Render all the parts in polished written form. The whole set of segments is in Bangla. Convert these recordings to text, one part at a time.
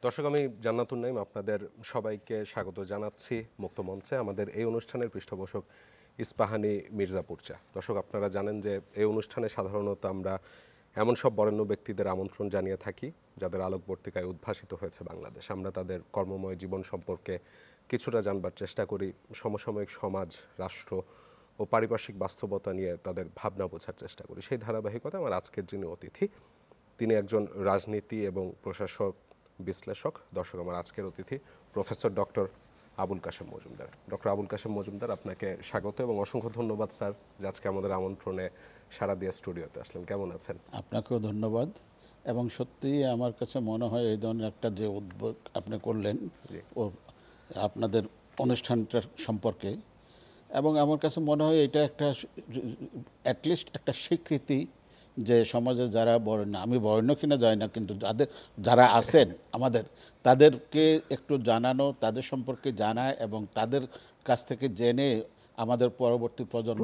দর্শক, আমি জান্নাতুন নাইম আপনাদের সবাইকে স্বাগত জানাচ্ছি মুক্ত মঞ্চে। আমাদের এই অনুষ্ঠানের পৃষ্ঠপোষক ইস্পাহানি মির্জাপুর চা। দর্শক, আপনারা জানেন যে এই অনুষ্ঠানে সাধারণত আমরা এমন সব বরেণ্য ব্যক্তিদের আমন্ত্রণ জানিয়ে থাকি যাদের আলোকবর্তিকায় উদ্ভাসিত হয়েছে বাংলাদেশ। আমরা তাদের কর্মময় জীবন সম্পর্কে কিছুটা জানবার চেষ্টা করি, সমসাময়িক সমাজ, রাষ্ট্র ও পারিপার্শ্বিক বাস্তবতা নিয়ে তাদের ভাবনা বোঝার চেষ্টা করি। সেই ধারাবাহিকতায় আমার আজকের যিনি অতিথি, তিনি একজন রাজনীতি এবং প্রশাসক বিশ্লেষক। দর্শক, আমার আজকের অতিথি professor doctor Abul Kashem Majumdar. Doctor Abul Kashem Majumdar, আপনাকে স্বাগত এবং অসংখ্য ধন্যবাদ স্যার যে আজকে আমাদের আমন্ত্রণে সাড়া দিয়ে স্টুডিওতে আসলেন। কেমন আছেন? আপনাকেও ধন্যবাদ। এবং সত্যিই আমার কাছে মনে হয় এই ধরনের একটা যে উদ্যোগ আপনি করলেন ও আপনাদের অনুষ্ঠানটার সম্পর্কে, এবং আমার কাছে মনে হয় এটা একটা অ্যাটলিস্ট একটা স্বীকৃতি যে সমাজে যারা বরেণ্য, আমি বরেণ্য কিনা যায় না, কিন্তু যারা আছেন আমাদের, তাদেরকে একটু জানানো, তাদের সম্পর্কে জানা এবং তাদের কাছ থেকে জেনে আমাদের পরবর্তী প্রজন্ম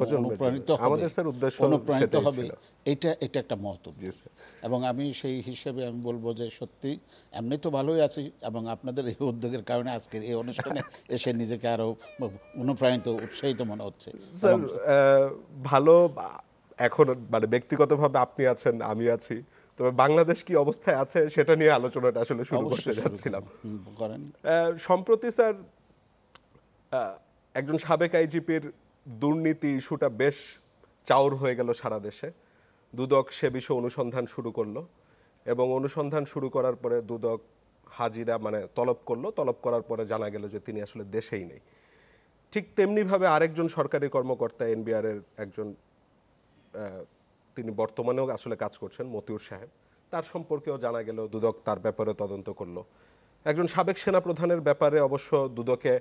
অনুপ্রাণিত হবে। এটা একটা মহৎ উদ্যোগ। এবং আমি সেই হিসেবে আমি বলবো যে সত্যি এমনি তো ভালোই আছি, এবং আপনাদের এই উদ্যোগের কারণে আজকের এই অনুষ্ঠানে এসে নিজেকে আরো অনুপ্রাণিত, উৎসাহিত মনে হচ্ছে। স্যার, ভালো এখন মানে ব্যক্তিগতভাবে আপনি আছেন, আমি আছি, তবে বাংলাদেশ কি অবস্থায় আছে সেটা নিয়ে আলোচনাটা আসলে শুরু করতে যাচ্ছিলাম। সম্প্রতি স্যার একজন সাবেক আইজিপির দুর্নীতি ইস্যুটা বেশ চাউর হয়ে গেল সারা দেশে। দুদক সে বিষয়ে অনুসন্ধান শুরু করলো এবং অনুসন্ধান শুরু করার পরে দুদক হাজিরা মানে তলব করলো। তলব করার পরে জানা গেল যে তিনি আসলে দেশেই নেই। ঠিক তেমনিভাবে আরেকজন সরকারি কর্মকর্তা, এনবিআরের একজন, তিনি বর্তমানেও আসলে কাজ করছেন, মতিউর সাহেব, তার সম্পর্কেও জানা গেল দুদক তার ব্যাপারে তদন্ত করলো। একজন সাবেক সেনাপ্রধানের ব্যাপারে অবশ্য দুদকে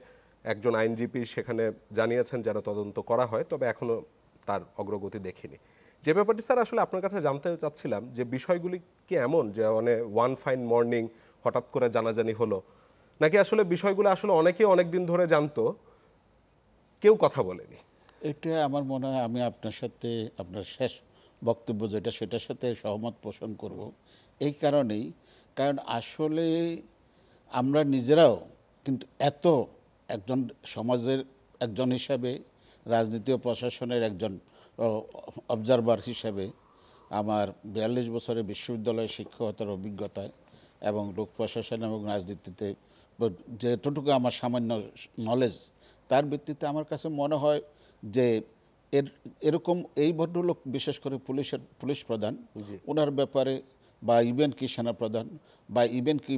একজন আইনজীবী সেখানে জানিয়েছেন যেন তদন্ত করা হয়, তবে এখনও তার অগ্রগতি দেখিনি। যে ব্যাপারটি স্যার আসলে আপনার কাছে জানতে চাচ্ছিলাম যে বিষয়গুলি কি এমন যে ওয়ান ফাইন মর্নিং হঠাৎ করে জানাজানি হলো, নাকি আসলে বিষয়গুলো আসলে অনেকেই অনেক দিন ধরে জানতো, কেউ কথা বলেনি? এটা আমার মনে হয় আমি আপনার সাথে আপনার শেষ বক্তব্য যেটা, সেটার সাথে সহমত পোষণ করব। এই কারণেই, কারণ আসলে আমরা নিজেরাও কিন্তু একজন সমাজের একজন হিসাবে, রাজনীতি ও প্রশাসনের একজন অবজারভার হিসাবে, আমার 42 বছরের বিশ্ববিদ্যালয় শিক্ষকতার অভিজ্ঞতায় এবং লোক প্রশাসন এবং রাজনীতিতে যেটুকু আমার সামান্য নলেজ, তার ভিত্তিতে আমার কাছে মনে হয় যে এরকম এই ভদ্রলোক, বিশেষ করে পুলিশ প্রধান, ওনার ব্যাপারে, বা ইভেন কি সেনা প্রধান, বা ইভেন কি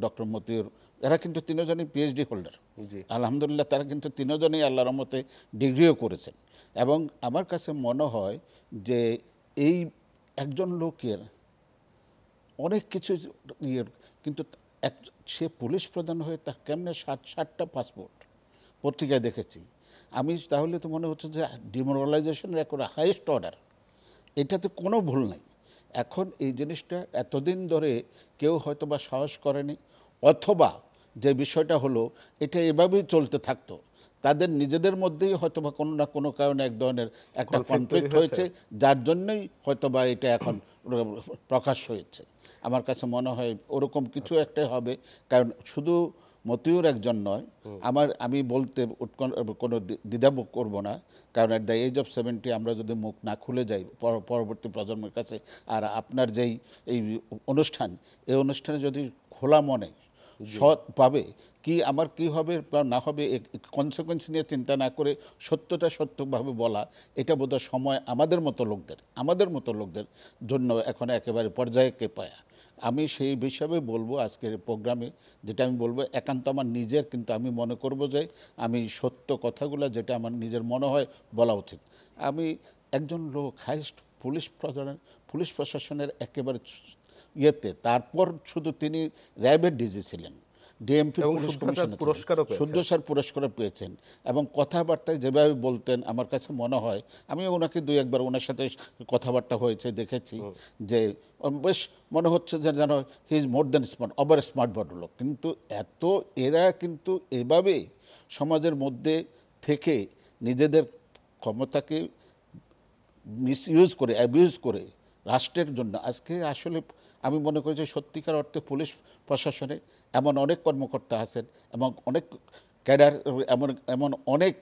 ডক্টর মতিউর, এরা কিন্তু তিনজনই পিএইচডি হোল্ডার। আলহামদুলিল্লাহ, তারা কিন্তু তিনজনই আল্লাহর রহমতে ডিগ্রিও করেছেন। এবং আমার কাছে মনে হয় যে এই একজন লোকের অনেক কিছু কিন্তু সে পুলিশ প্রধান হয়ে তার কেমনে 60টা পাসপোর্ট পত্রিকায় দেখেছি আমি, তাহলে তো মনে হচ্ছে যে ডিমোরালাইজেশনের একটা হাইয়েস্ট অর্ডার, এটাতে কোনো ভুল নেই। এখন এই জিনিসটা এতদিন ধরে কেউ হয়তো বা সাহস করেনি, অথবা যে বিষয়টা হলো এটা এভাবেই চলতে থাকতো, তাদের নিজেদের মধ্যেই হয়তো বা কোনো না কোনো কারণে এক ধরনের একটা কনফ্লিক্ট হয়েছে, যার জন্যই হয়তো বা এটা এখন প্রকাশ হয়েছে। আমার কাছে মনে হয় ওরকম কিছু একটা হবে। কারণ শুধু মতিউর একজন নয়, আমি বলতে কোনো দ্বিধাবোধ করব না, কারণ অ্যাট দ্য এজ অফ 70 আমরা যদি মুখ না খুলে যাই পরবর্তী প্রজন্মের কাছে, আর আপনার যেই এই অনুষ্ঠান, এই অনুষ্ঠানে যদি খোলা মনে সৎভাবে আমার কি হবে বা না হবে কনসিকুয়েন্স নিয়ে চিন্তা না করে সত্যটা সত্যভাবে বলা, এটা বোধহয় সময় আমাদের মতো লোকদের জন্য এখন একেবারে পর্যায়ে পায়া। আমি সেই হিসাবে বলবো আজকের প্রোগ্রামে, যেটা আমি বলবো একান্ত আমার নিজের, কিন্তু আমি মনে করব যে আমি সত্য কথাগুলো যেটা আমার নিজের মনে হয় বলা উচিত। আমি একজন লোক হাইস্ট পুলিশ প্রশাসনের একেবারে ইয়েতে, তারপর শুধু তিনি র্যাবের ডিজি ছিলেন, ডিএমপি পুলিশ কমিশনার, শুদ্ধস্যার পুরস্কার পেয়েছেন, এবং কথাবার্তায় যেভাবে বলতেন আমার কাছে মনে হয়, আমি ওনাকে দুই একবার ওনার সাথে কথাবার্তা হয়েছে, দেখেছি, যে বেশ মনে হচ্ছে যে যেন he is more than smart, over smart ভদ্রলোক। কিন্তু এরা কিন্তু এভাবে সমাজের মধ্যে থেকে নিজেদের ক্ষমতাকে মিসইউজ করে, অ্যাবিউজ করে রাষ্ট্রের জন্য, আজকে আসলে আমি মনে করি যে সত্যিকার অর্থে পুলিশ প্রশাসনে এমন অনেক কর্মকর্তা আছেন এবং অনেক ক্যাডার, এমন এমন অনেক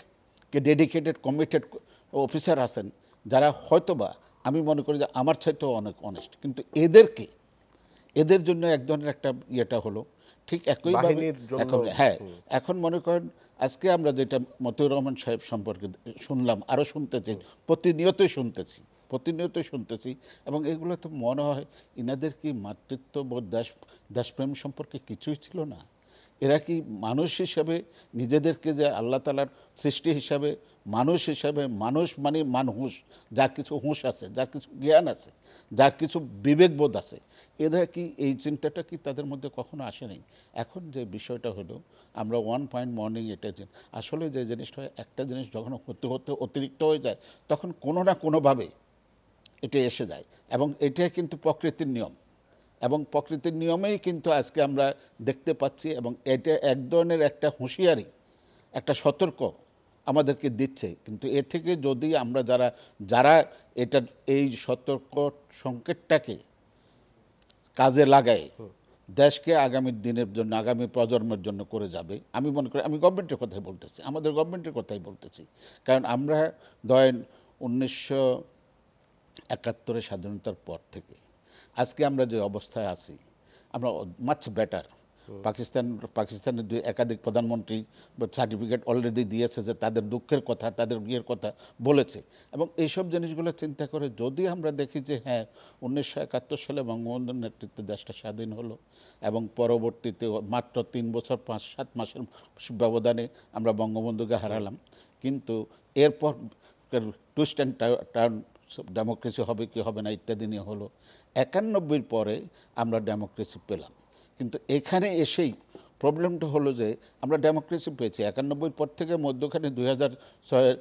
ডেডিকেটেড কমিটেড অফিসার আছেন যারা হয়তোবা আমি মনে করি যে আমার চাইতেও অনেক অনেস্ট, কিন্তু এদের জন্য এক ধরনের একটা ইয়েটা হলো ঠিক একইভাবে বাহিনীর জন্য এখন এখন মনে করেন আজকে আমরা যেটা মতিউর রহমান সাহেব সম্পর্কে শুনলাম, আরও শুনতেছি, প্রতিনিয়তই শুনতেছি এবং এগুলো তো মনে হয় ইনাদের কি মাতৃত্ববোধ, দেশপ্রেম সম্পর্কে কিছুই ছিল না? এরা কি মানুষ হিসাবে নিজেদেরকে যে আল্লাহ তাআলার সৃষ্টি হিসাবে, মানুষ হিসাবে, মানুষ মানে মানুষ, যার কিছু হুঁশ আছে, যার কিছু জ্ঞান আছে, যার কিছু বিবেকবোধ আছে, এরা কি এই চিন্তাটা কি তাদের মধ্যে কখনো আসেনি? এখন যে বিষয়টা হলো আমরা ওয়ান পয়েন্ট মর্নিং এটা আসলে যে জিনিসটা হয়, একটা জিনিস যখন হতে হতে অতিরিক্ত হয়ে যায় তখন কোনো না কোনোভাবে এটা এসে যায় এবং এটা কিন্তু প্রকৃতির নিয়ম এবং প্রকৃতির নিয়মেই কিন্তু আজকে আমরা দেখতে পাচ্ছি এবং এটা এক ধরনের একটা হুঁশিয়ারি, একটা সতর্ক আমাদেরকে দিচ্ছে। কিন্তু এ থেকে যদি আমরা যারা যারা এটার এই সতর্ক সংকেতটাকে কাজে লাগায় দেশকে আগামী দিনের জন্য, আগামী প্রজন্মের জন্য করে যাবে, আমি মনে করি, আমি গভর্নমেন্টের কথাই বলতেছি, আমাদের গভর্নমেন্টের কথাই বলতেছি। কারণ আমরা ধরেন 1971 স্বাধীনতার পর থেকে আজকে আমরা যে অবস্থায় আছি আমরা মাচ বেটার। পাকিস্তানের একাধিক প্রধানমন্ত্রী সার্টিফিকেট অলরেডি দিয়েছে যে তাদের দুঃখের কথা, তাদের ইয়ের কথা বলেছে এবং এইসব জিনিসগুলো চিন্তা করে যদি আমরা দেখি যে হ্যাঁ 1971 সালে বঙ্গবন্ধুর নেতৃত্বে দেশটা স্বাধীন হলো এবং পরবর্তীতে মাত্র 3 বছর 5-7 মাসের ব্যবধানে আমরা বঙ্গবন্ধুকে হারালাম, কিন্তু এরপর টুইস্ট অ্যান্ড টার্ন, ডেমোক্রেসি হবে কি হবে না ইত্যাদি নিয়ে হলো। 91 পরে আমরা ডেমোক্রেসি পেলাম, কিন্তু এখানে এসেই প্রবলেমটা হলো যে আমরা ডেমোক্রেসি পেয়েছি 91 পর থেকে মধ্যখানে 2007-এর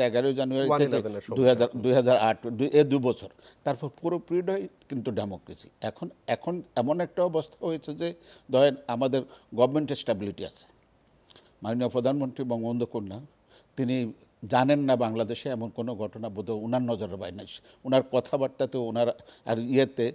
11 জানুয়ারি থেকে 2008 এই 2 বছর, তারপর পুরো পিরিয়ডই কিন্তু ডেমোক্রেসি। এখন এখন এমন একটা অবস্থা হয়েছে যে ধরেন আমাদের গভর্নমেন্টের স্ট্যাবিলিটি আছে, মাননীয় প্রধানমন্ত্রী বঙ্গবন্ধু কন্যা তিনি জানেন না বাংলাদেশে এমন কোনো ঘটনা বোধহয় ওনার নজরে বাইরে নাই। ওনার কথাবার্তাতে, ওনার আর ইয়েতে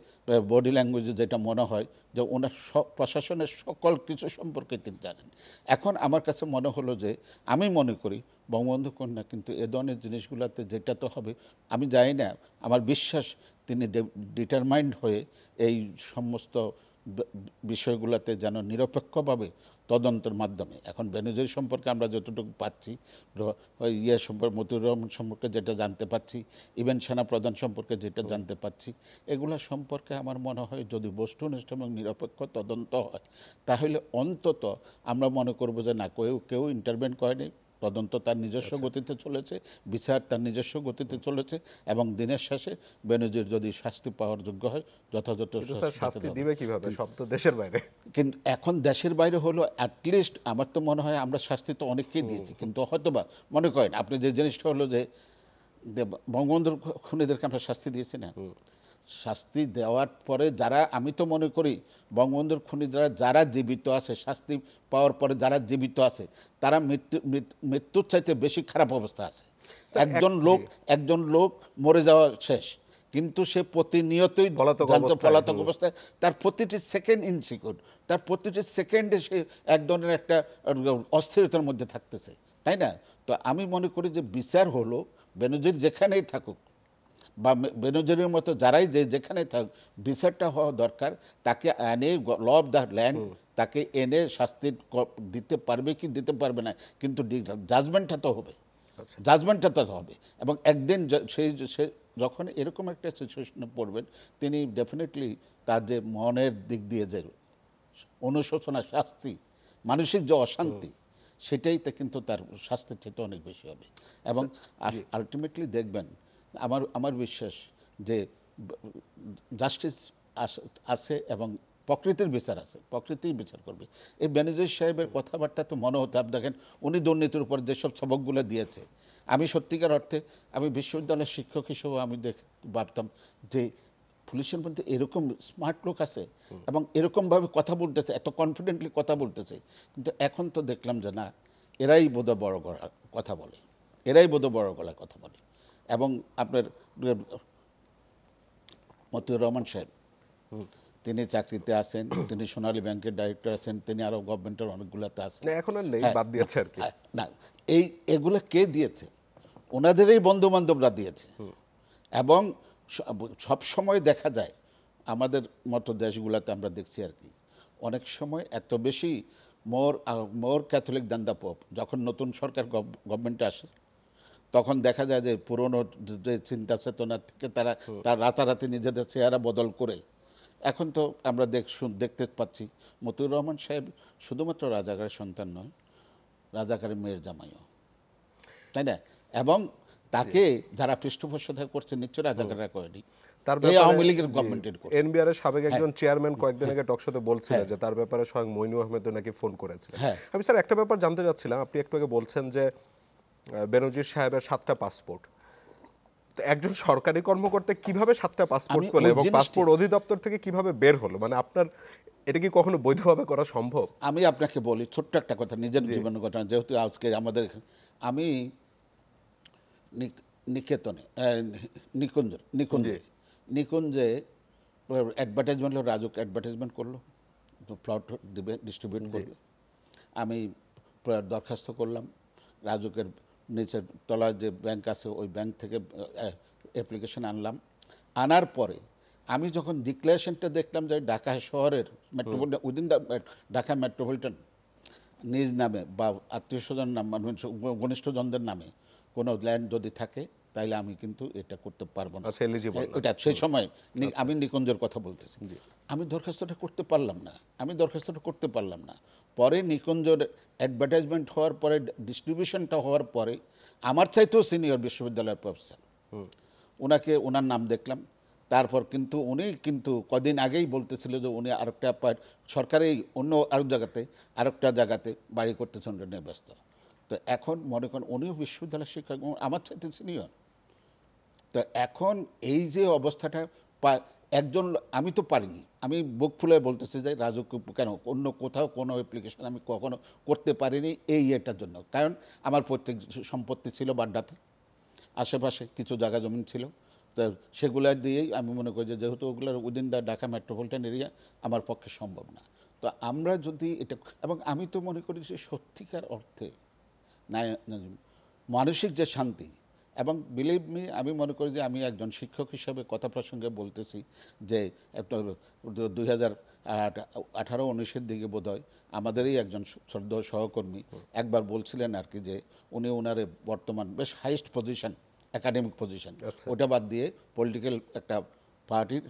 বডি ল্যাঙ্গুয়েজে যেটা মনে হয় যে ওনার প্রশাসনের সকল কিছু সম্পর্কে তিনি জানেন। এখন আমার কাছে মনে হলো যে আমি মনে করি বঙ্গবন্ধু কন্যা কিন্তু এ ধরনের জিনিসগুলোতে যেটা তো হবে, আমি জানি না, আমার বিশ্বাস তিনি ডিটারমাইন্ড হয়ে এই সমস্ত বিষয়গুলোতে যেন নিরপেক্ষভাবে তদন্তের মাধ্যমে, এখন বেনজির সম্পর্কে আমরা যতটুকু পাচ্ছি, সম্পর্কে মতিউর রহমান সম্পর্কে যেটা জানতে পাচ্ছি, ইভেন সেনা প্রধান সম্পর্কে যেটা জানতে পাচ্ছি, এগুলো সম্পর্কে আমার মনে হয় যদি বস্তুনিষ্ঠ এবং নিরপেক্ষ তদন্ত হয় তাহলে অন্তত আমরা মনে করব যে না, কেউ ইন্টারভেন করেনি, তদন্ত তার নিজস্ব গতিতে চলেছে, বিচার তার নিজস্ব গতিতে চলেছে এবং দিনের শেষে বেনজির যদি শাস্তি পাওয়ার যোগ্য হয় যথাযথ শাস্তি দিবে কিভাবে, সব তো দেশের বাইরে। কিন্তু এখন দেশের বাইরে হলো অ্যাটলিস্ট আমার তো মনে হয় আমরা শাস্তি তো অনেককেই দিয়েছি, কিন্তু হয়তোবা মনে করেন আপনি যে জিনিসটা হলো যে বঙ্গবন্ধুর খুনিদেরকে আমরা শাস্তি দিয়েছি না, শাস্তি দেওয়ার পরে যারা, আমি তো মনে করি বঙ্গবন্ধুর খুনিরা যারা জীবিত আছে, শাস্তি পাওয়ার পরে যারা জীবিত আছে তারা মৃত্যুর চাইতে বেশি খারাপ অবস্থা আছে। একজন লোক মরে যাওয়া শেষ, কিন্তু সে প্রতিনিয়তই পলাতক অবস্থায়, তার প্রতিটি সেকেন্ড ইনসিকিউর, তার প্রতিটি সেকেন্ডে সে এক ধরনের একটা অস্থিরতার মধ্যে থাকতেছে, তাই না? তো আমি মনে করি যে বিচার হলো বেনজির যেখানেই থাকুক বা বেনজিরের মতো যারাই যেখানে থাকুক, বিচারটা হওয়া দরকার। তাকে এনে ল অফ দ্য ল্যান্ড, তাকে এনে শাস্তি দিতে পারবে কি দিতে পারবে না, কিন্তু জাজমেন্টটা তো হবে, জাজমেন্টটা তো হবে। এবং একদিন সে যখন এরকম একটা সিচুয়েশনে পড়বেন তিনি ডেফিনেটলি তার যে মনের দিক দিয়ে যে অনুশোচনা, শাস্তি, মানসিক যে অশান্তি, সেটাই তো কিন্তু তার শাস্তির চেয়ে অনেক বেশি হবে। এবং আলটিমেটলি দেখবেন, আমার বিশ্বাস যে জাস্টিস আছে এবং প্রকৃতির বিচার আছে, প্রকৃতির বিচার করবে। এই বেনজির সাহেবের কথাবার্তা তো মনে হতে, আপনি দেখেন উনি দুর্নীতির উপর যেসব সবকগুলো দিয়েছে, আমি সত্যিকার অর্থে আমি বিশ্ববিদ্যালয়ের শিক্ষক হিসেবে আমি ভাবতাম যে পুলিশের মধ্যে এরকম স্মার্ট লোক আছে এবং এরকমভাবে কথা বলতেছে, এত কনফিডেন্টলি কথা বলতেছে, কিন্তু এখন তো দেখলাম যে না, এরাই বোধহয় বড় গলায় কথা বলে, এরাই বোধহয় বড় গলায় কথা বলে। এবং আপনার মতিউর রহমান সাহেব তিনি চাকরিতে আছেন, তিনি সোনালী ব্যাংকের ডাইরেক্টর আছেন, তিনি আরো গভর্নমেন্টের অনেকগুলোতে আছেন। না, এখন আর নেই, হ্যাঁ, বাদ দিয়েছে আর কি। না, এগুলো কে দিয়েছে? ওনাদেরই বন্ধু বান্ধবরা দিয়েছে। এবং সব সময় দেখা যায় আমাদের মতো দেশগুলোতে আমরা দেখছি আর কি, অনেক সময় এত বেশি more Catholic than the pope. যখন নতুন সরকার গভর্নমেন্টে আসে তখন দেখা যায় যে পুরনো যে চিন্তা চেতনা থেকে তারা তার রাতারাতি নিজেদের চেহারা বদল করে এখন তো আমরা দেখতে পাচ্ছি মতিউর রহমান সাহেব শুধুমাত্র রাজাকারের সন্তান নয়, রাজাকারের মেয়ের জামাইও, তাই না? এবং তাকে যারা পৃষ্ঠপোষকতা করছে নিশ্চয় রাজাকাররা করেনি, তার এই আওয়ামী লীগের গভর্নমেন্টের করছে। এনবিআর এর সাবেক একজন চেয়ারম্যান কয়েকদিন আগে টকশোতে বলছিলেন যে তার ব্যাপারে স্বয়ং মইনু আহমেদ নাকি ফোন করেছিলেন। হ্যাঁ। আমি স্যার একটা ব্যাপার জানতে চাচ্ছিলাম, আপনি একটু আগে বলছেন যে বেনজির সাহেবের 7টা পাসপোর্ট। তো একজন সরকারি কর্মকর্তা কিভাবে 7টা পাসপোর্ট আমি পেল ওই এবং জিনিসটি- পাসপোর্ট অধিদপ্তর থেকে কিভাবে বের হলো? মানে আপনার এটা কি কখনো বৈধভাবে করা সম্ভব? আমি আপনাকে বলি ছোট্ট একটা কথা, নিজের জীবনের ঘটনা, যেহেতু আজকে আমাদের আমি নিকেতনে নিকুঞ্জে অ্যাডভার্টাইজমেন্ট হলো, রাজুক অ্যাডভার্টাইজমেন্ট করলো, প্লট দিবে, ডিস্ট্রিবিউট করবে। আমি দরখাস্ত করলাম, রাজুকের নিচের তলার যে ব্যাংক আছে ওই ব্যাংক থেকে অ্যাপ্লিকেশন আনলাম। আনার পরে আমি যখন ডিক্লারেশনটা দেখলাম যে ঢাকা শহরের metropolitan within the Dhaka metropolitan নিজ নামে বা আত্মীয় স্বজন নাম ঘনিষ্ঠজনদের নামে কোনো ল্যান্ড যদি থাকে তাইলে আমি কিন্তু এটা করতে পারবো না। আচ্ছা, eligible না। এটা সেই সময় আমি নিকুঞ্জের কথা বলতেছি। আমি দরখাস্তটা করতে পারলাম না। পরে নিকুঞ্জের অ্যাডভার্টাইজমেন্ট হওয়ার পরে, ডিস্ট্রিবিউশনটা হওয়ার পরে আমার চাইতেও সিনিয়র বিশ্ববিদ্যালয়ের প্রফেসর, ওনার নাম দেখলাম। তারপর কিন্তু উনি কিন্তু কদিন আগেই বলতেছিল যে উনি আরেকটা সরকারি অন্য আরেকটা জায়গাতে বাড়ি করতেছেন, ওটা নিয়ে ব্যস্ত। তো এখন মনে করেন উনিও বিশ্ববিদ্যালয়ের শিক্ষক, আমার চাইতে সিনিয়র। তো এখন এই যে অবস্থাটা একজন, আমি তো পারিনি, আমি বুক ফুলে বলতেছি যে রাজু কেন অন্য কোথাও কোনো অ্যাপ্লিকেশন আমি কখনো করতে পারিনি এই এটার জন্য। কারণ আমার প্রত্যেক সম্পত্তি ছিল বাড্ডাতে, আশেপাশে কিছু জায়গা জমিন ছিল, তো সেগুলো দিয়েই আমি মনে করি যে যেহেতু ওগুলোর within the Dhaka metropolitan area আমার পক্ষে সম্ভব না। তো আমরা যদি এটা, এবং আমি তো মনে করি যে সত্যিকার অর্থে মানসিক যে শান্তি, এবং বিলিভ মি, আমি মনে করি যে আমি একজন শিক্ষক হিসাবে কথা প্রসঙ্গে বলতেছি যে 2018-19 দিকে বোধহয় আমাদেরই একজন শ্রদ্ধেয় সহকর্মী একবার বলছিলেন আর কি যে উনি ওনার বর্তমান বেশ হাইয়েস্ট পজিশন, একাডেমিক পজিশন, ওটা বাদ দিয়ে পলিটিক্যাল একটা পার্টির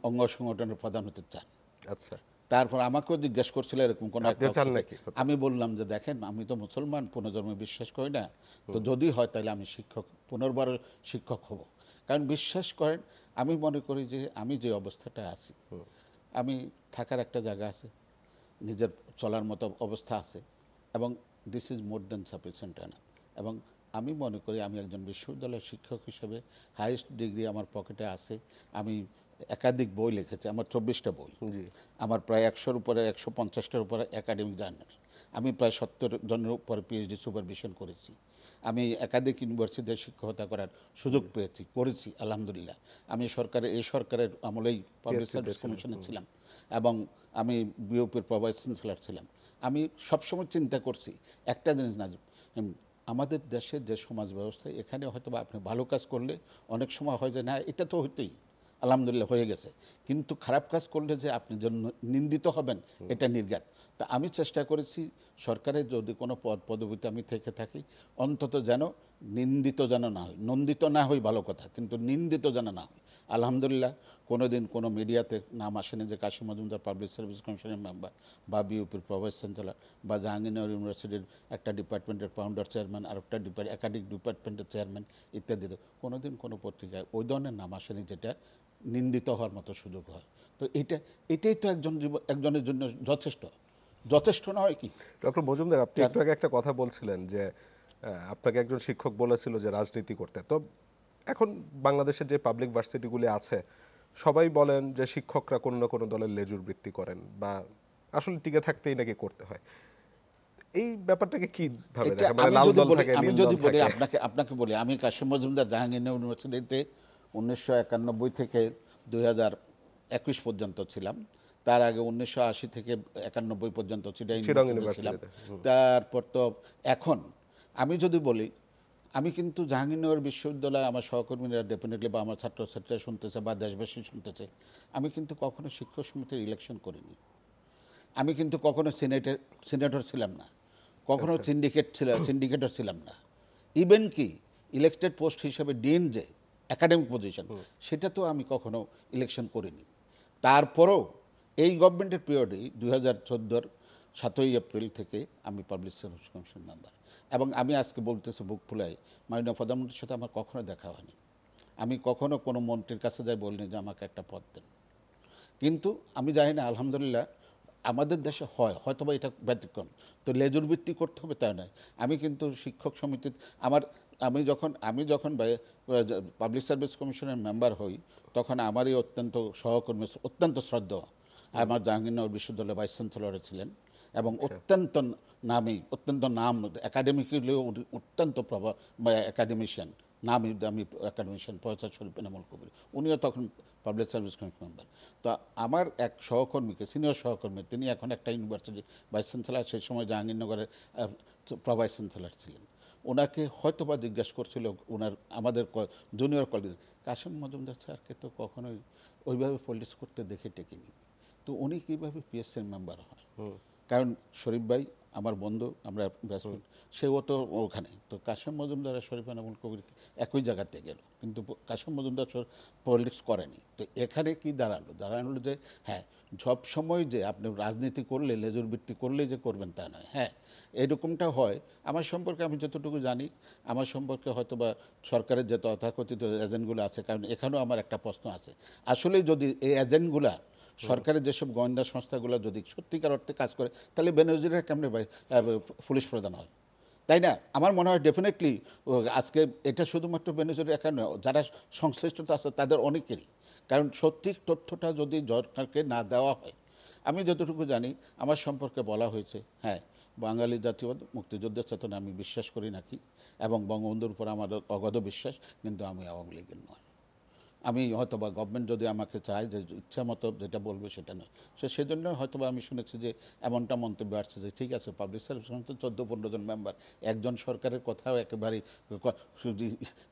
অঙ্গ সংগঠনের প্রধান হতে চান। আচ্ছা, তারপর আমাকেও জিজ্ঞেস করছিল এরকম কোন আপনি চান নাকি? আমি বললাম যে দেখেন, আমি তো মুসলমান, পুনর্জন্মে বিশ্বাস করি না, তো যদি হয় তাহলে আমি পুনর্বার শিক্ষক হব। কারণ বিশ্বাস করেন, আমি মনে করি যে আমি যে অবস্থাটা আছি, আমি থাকার একটা জায়গা আছে, নিজের চলার মতো অবস্থা আছে, এবং this is more than sufficient enough. এবং আমি মনে করি আমি একজন বিশ্ববিদ্যালয়ের শিক্ষক হিসেবে হাইয়েস্ট ডিগ্রি আমার পকেটে আছে। আমি একাধিক বই লিখেছি, আমার 24টা বই, আমার প্রায় 100-র উপরে 150টার উপরে একাডেমিক জার্নাল, আমি প্রায় 70 জনের উপরে পিএইচডি সুপারভিশন করেছি, আমি একাধিক ইউনিভার্সিটিতে শিক্ষকতা করার সুযোগ করেছি আলহামদুলিল্লাহ। আমি এই সরকারের আমলেই পাবলিক সার্ভিস কমিশনে ছিলাম, এবং আমি বিওপির প্রভাইস চ্যান্সেলর ছিলাম। আমি সবসময় চিন্তা করছি একটা জিনিস, না আমাদের দেশের যে সমাজ ব্যবস্থা, এখানে হয়তো বা আপনি ভালো কাজ করলে অনেক সময় হয় যে না এটা তো হইতেই, আলহামদুলিল্লাহ হয়ে গেছে, কিন্তু খারাপ কাজ করলে যে আপনি যে নিন্দিত হবেন এটা নির্ঘাত। তা আমি চেষ্টা করেছি সরকারের যদি কোনো পদবিতে আমি থেকে থাকি, অন্তত যেন নিন্দিত যেন না হই, নন্দিত না হই ভালো কথা, কিন্তু নিন্দিত যেন না হই। আলহামদুলিল্লাহ কোনোদিন কোনো মিডিয়াতে নাম আসেনি যে কাশিম মজুমদার পাবলিক সার্ভিস কমিশনের মেম্বার, বা বিউপির প্রভাইস চ্যান্সেলর, বা জাহাঙ্গীরনগর ইউনিভার্সিটির একটা ডিপার্টমেন্টের ফাউন্ডার চেয়ারম্যান, আর একটা একাধিক ডিপার্টমেন্টের চেয়ারম্যান ইত্যাদিতে কোনোদিন কোনো পত্রিকায় ওই ধরনের নাম আসেনি যেটা নিন্দিত হওয়ার মতো সুযোগ হয়। তো এটাই তো একজনের জন্য যথেষ্ট নয় কি? ডক্টর মজুমদার, আপনি একটু আগে একটা কথা বলছিলেন যে আপনাকে একজন শিক্ষক বলেছিল যে রাজনীতি করতে। তো এখন বাংলাদেশের যে পাবলিক ভার্সিটিগুলি আছে সবাই বলেন যে শিক্ষকরা কোনো না কোনো দলের লেজুর বৃত্তি করেন, বা আসলে টিকে থাকতেই নাকি করতে হয়। এই ব্যাপারটাকে কিভাবে দেখেন? মানে লাল দল থাকে, আমি নীল যদি দল বলি থাকে। আপনাকে বলি, আমি কাশিম মজুমদার জাহাঙ্গীরনগর ইউনিভার্সিটিতে 1991 থেকে 21 পর্যন্ত ছিলাম। তার আগে 1980 থেকে 91 পর্যন্ত চিটাগাং চিটাগং ইউনিভার্সিটিতে ছিলাম। ইউনিভার্সিটিতে। তারপর তো এখন আমি যদি বলি, আমি কিন্তু জাহাঙ্গীরনগর বিশ্ববিদ্যালয়ে আমার সহকর্মীরা ডেফিনেটলি বা আমার ছাত্রছাত্রীরা শুনতেছে বা দেশবাসী শুনতেছে, আমি কিন্তু কখনো শিক্ষক সমিতির ইলেকশন করিনি। আমি কিন্তু কখনো সিনেটর ছিলাম না, কখনো সিন্ডিকেটর ছিলাম না। ইভেন কি ইলেক্টেড পোস্ট হিসেবে ডিন যে একাডেমিক পজিশন, সেটা তো আমি কখনো ইলেকশন করিনি। তারপরেও এই গভর্নমেন্টের পিরিয়ডে 2014-র 7ই এপ্রিল থেকে আমি পাবলিক সার্ভিস কমিশন মেম্বার, এবং আমি আজকে বলতেছি বুক ফুলায়, মাননীয় প্রধানমন্ত্রীর সাথে আমার কখনো দেখা হয়নি। আমি কখনো কোনো মন্ত্রীর কাছে যাই বলিনি যে আমাকে একটা পদ দেন। কিন্তু আমি জানি না, আলহামদুলিল্লাহ আমাদের দেশে হয়, হয়তো বা এটা ব্যতিক্রম, তো লেজুর ভিত্তি করতে হবে তাই নয়। আমি কিন্তু শিক্ষক সমিতির আমি যখন পাবলিক সার্ভিস কমিশনের মেম্বার হই, তখন আমারই অত্যন্ত শ্রদ্ধা আমার জাহাঙ্গীরনগর বিশ্ববিদ্যালয়ের ভাইস চ্যান্সেলর ছিলেন, এবং অত্যন্ত নাম একাডেমিক্যালিও অত্যন্ত একাডেমিশিয়ান, নামি দামি একাডেমিশিয়ান প্রফেসর শরীফ এনামুল কবির, উনিও তখন পাবলিক সার্ভিস কমিশন মেম্বার। তো আমার এক সহকর্মীকে, সিনিয়র সহকর্মী, তিনি এখন একটা ইউনিভার্সিটি ভাইস চ্যান্সেলর, সেই সময় জাহাঙ্গীরনগরের ভাইস চ্যান্সেলর ছিলেন। ওনাকে হয়তো বা জিজ্ঞাসা করছিল আমাদের জুনিয়র কলেজ, কাশেম মজুমদার স্যারকে তো কখনোই ওইভাবে পলিটিক্স করতে দেখে টেকিনি, তো উনি কীভাবে পিএসসির মেম্বার হয়? কারণ শরীফ ভাই আমার বন্ধু, আমরা ব্যাচমেট, সেও তো ওখানে। তো কাশেম মজুমদার আর শরীফ এনামুল কবির একই জায়গাতে গেল, কিন্তু কাশেম মজুমদার পলিটিক্স করেনি। তো এখানে কি দাঁড়ালো যে হ্যাঁ, সব সময় যে আপনি রাজনীতি করলে, লেজুর ভিত্তি করলে যে করবেন তা নয়। হ্যাঁ, এরকমটা হয়। আমার সম্পর্কে আমি যতটুকু জানি, আমার সম্পর্কে হয়তো বা সরকারের যে তথাকথিত এজেন্টগুলো আছে, কারণ এখানেও আমার একটা প্রশ্ন আছে, আসলে যদি এই এজেন্টগুলা সরকারের যেসব গোয়েন্দা সংস্থাগুলো যদি সত্যিকার অর্থে কাজ করে, তাহলে বেনজিরের কেমনে পুলিশ প্রধান হয়? তাই না? আমার মনে হয় ডেফিনেটলি আজকে এটা শুধুমাত্র বেনজিরের একা নয়, যারা সংশ্লিষ্টতা আছে তাদের অনেকেরই। কারণ সত্যি তথ্যটা যদি সরকারকে না দেওয়া হয়, আমি যতটুকু জানি আমার সম্পর্কে বলা হয়েছে, হ্যাঁ, বাঙালি জাতীয়বাদ মুক্তিযুদ্ধের চেতনা আমি বিশ্বাস করি নাকি, এবং বঙ্গবন্ধুর উপর আমার অগাধ বিশ্বাস, কিন্তু আমি আওয়ামী লীগের নয়। আমি হয়তো বা গভর্নমেন্ট যদি আমাকে চায় যে ইচ্ছা মতো যেটা বলবে সেটা নয়, সেজন্য হয়তো বা আমি শুনেছি যে এমনটা মন্তব্য আসছে যে ঠিক আছে, পাবলিক সার্ভিস কমিশন 14-15 জন মেম্বার, একজন সরকারের কথাও একেবারেই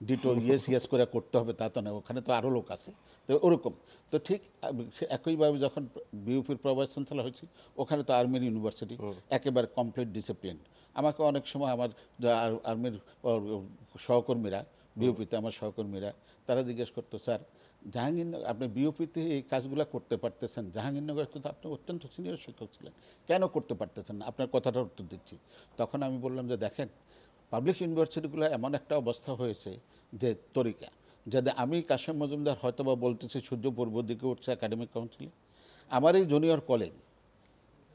ডিটো ইয়েস করে করতে হবে তা তো নয়, ওখানে তো আরও লোক আছে। তো ওরকম তো ঠিক একইভাবে যখন বিউপির প্রভাইস চ্যান্সেলর হয়েছি, ওখানে তো আর্মির ইউনিভার্সিটি, একেবারে কমপ্লিট ডিসিপ্লিন। আমাকে অনেক সময় আমার আর্মির সহকর্মীরা, বিউপিতে আমার সহকর্মীরা, তারা জিজ্ঞেস করতো, স্যার জাহাঙ্গীরনগর আপনি বিওপিতে এই কাজগুলো করতে পারতেছেন, জাহাঙ্গীরনগরে তো আপনি অত্যন্ত সিনিয়র শিক্ষক ছিলেন, কেন করতে পারতেছেন না? আপনার কথাটার উত্তর দিচ্ছি। তখন আমি বললাম যে দেখেন, পাবলিক ইউনিভার্সিটিগুলো এমন একটা অবস্থা হয়েছে যে তরিকা, যাতে আমি কাশেম মজুমদার হয়তো বা বলতেছি সূর্য পূর্ব দিকে উঠছে একাডেমিক কাউন্সিলে, আমার এই জুনিয়র কলেজ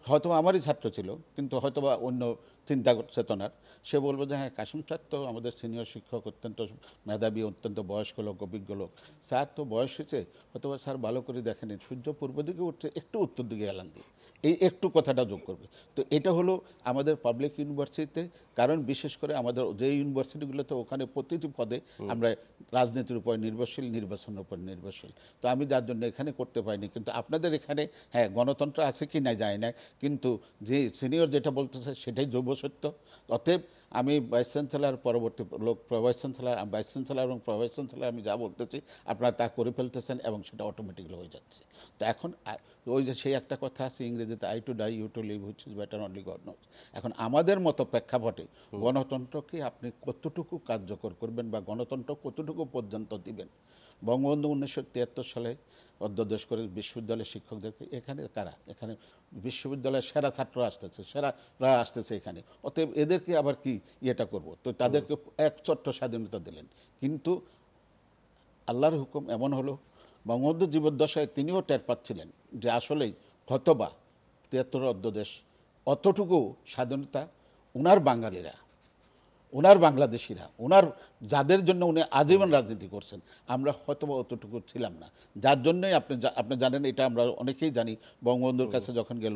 হয়তো আমারই ছাত্র ছিল, কিন্তু হয়তো বা অন্য চিন্তা চেতনার, সে বলবো যে হ্যাঁ, কাশেম স্যার তো আমাদের সিনিয়র শিক্ষক, অত্যন্ত মেধাবী, অত্যন্ত বয়স্ক লোক, অভিজ্ঞ লোক, স্যার তো বয়স হয়েছে, হয়তো বা স্যার ভালো করে দেখেনি, সূর্য পূর্ব দিকে উঠছে, একটু উত্তর দিকে এলান দিয়ে, এই একটু কথাটা যোগ করবে। তো এটা হলো আমাদের পাবলিক ইউনিভার্সিটিতে, কারণ বিশেষ করে আমাদের যে ইউনিভার্সিটিগুলোতে, ওখানে প্রতিটি পদে আমরা রাজনীতির উপর নির্ভরশীল, নির্বাচনের উপর নির্ভরশীল। তো আমি যার জন্য এখানে করতে পারিনি, কিন্তু আপনাদের এখানে হ্যাঁ, গণতন্ত্র আছে কি না যায় না, কিন্তু যে সিনিয়র যেটা বলতেছে সেটাই যুব সত্য। অতএব আমি ভাইস চ্যান্সেলর, পরবর্তী লোক ভাইস চ্যান্সেলর, ভাইস চ্যান্সেলর এবং ভাইস চ্যান্সেলর, আমি যা বলতেছি আপনারা তা করে ফেলতেছেন, এবং সেটা অটোমেটিক্যালি হয়ে যাচ্ছে। তো এখন ওই যে সেই একটা কথা আছে ইংরেজিতে, I to die you to live, which is better only God knows. এখন আমাদের মতো প্রেক্ষাপটে গণতন্ত্রকে আপনি কতটুকু কার্যকর করবেন বা গণতন্ত্র কতটুকু পর্যন্ত দিবেন? বঙ্গবন্ধু 1973 সালে অধ্যাদেশ করে বিশ্ববিদ্যালয়ের শিক্ষকদেরকে, এখানে কারা, এখানে বিশ্ববিদ্যালয়ের সেরা ছাত্র সেরারা আসতেছে এখানে, অতএব এদেরকে আবার কি ইয়েটা করব? তো তাদেরকে এক চট্ট স্বাধীনতা দিলেন। কিন্তু আল্লাহর হুকুম এমন হলো, বঙ্গবন্ধু জীবদ্দশায় তিনিও টের পাচ্ছিলেন যে আসলেই হয়তোবা 73 অধ্যাদেশ অতটুকু স্বাধীনতা ওনার বাঙালিরা, ওনার বাংলাদেশিরা, ওনার যাদের জন্য উনি আজীবন রাজনীতি করছেন, আমরা হয়তোবা অতটুকু ছিলাম না। যার জন্যই আপনি জানেন, এটা আমরা অনেকেই জানি, বঙ্গবন্ধুর কাছে যখন গেল,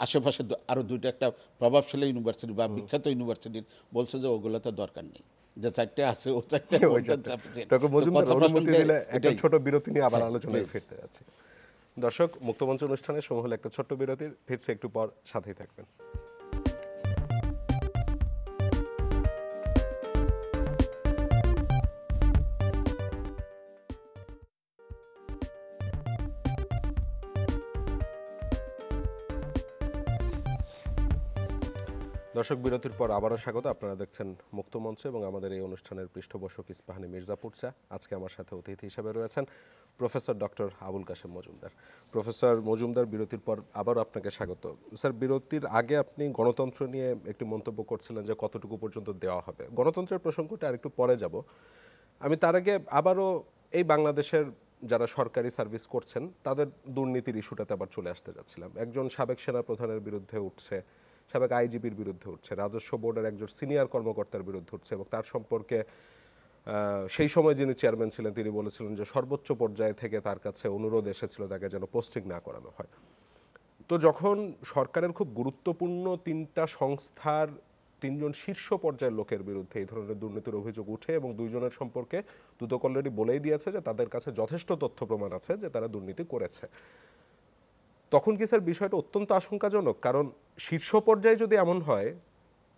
আশেপাশে আরও দুইটা একটা প্রভাবশালী ইউনিভার্সিটি বা বিখ্যাত ইউনিভার্সিটির বলছে যে ওগুলোতে দরকার নেই, যে চারটে আছে ও চারটে। ডক্টর মজুমদার অনুমতি দিলে একটা ছোট বিরতি নিয়ে আবার আলোচনায় ফিরতে যাচ্ছি। দর্শক, মুক্তমঞ্চ অনুষ্ঠানে সময় হলো একটা ছোট্ট বিরতির, ফিরছে একটু পর, সাথেই থাকবেন। দর্শক, বিরতির পর আবারও স্বাগত। আপনারা দেখছেন মুক্তমঞ্চ এবং আমাদের এই অনুষ্ঠানের পৃষ্ঠপোষক ইস্পাহানী মির্জাপুর চা। আজকে আমার সাথে অতিথি হিসেবে রয়েছেন professor doctor Abul Kashem Majumdar. Professor Majumdar, বিরতির পর আবারও আপনাকে স্বাগত। স্যার, বিরতির আগে আপনি গণতন্ত্র নিয়ে একটি মন্তব্য করছিলেন যে কতটুকু পর্যন্ত দেওয়া হবে। গণতন্ত্রের প্রসঙ্গটা আরেকটু পরে যাব। আমি তার আগে আবারও এই বাংলাদেশের যারা সরকারি সার্ভিস করছেন তাদের দুর্নীতির ইস্যুটাতে আবার চলে আসতে যাচ্ছিলাম। একজন সাবেক সেনাপ্রধানের বিরুদ্ধে উঠছে, সাবেক আইজিপির বিরুদ্ধে উঠছে, রাজস্ব বোর্ডের একজন সিনিয়র কর্মকর্তার বিরুদ্ধে উঠছে এবং তার সম্পর্কে সেই সময় যিনি চেয়ারম্যান ছিলেন তিনি বলেছিলেন যে সর্বোচ্চ পর্যায়ে থেকে তার কাছে অনুরোধ এসেছিল তাকে যেন পোস্টিং না করানো হয়। তো যখন সরকারের খুব গুরুত্বপূর্ণ তিনটা সংস্থার তিনজন শীর্ষ পর্যায়ের লোকের বিরুদ্ধে এই ধরনের দুর্নীতির অভিযোগ উঠে এবং দুইজনের সম্পর্কে দুদক অলরেডি বলেই দিয়েছে যে তাদের কাছে যথেষ্ট তথ্য প্রমাণ আছে যে তারা দুর্নীতি করেছে, তখন কি স্যার বিষয়টা অত্যন্ত আশঙ্কাজনক? কারণ শীর্ষ পর্যায়ে যদি এমন হয়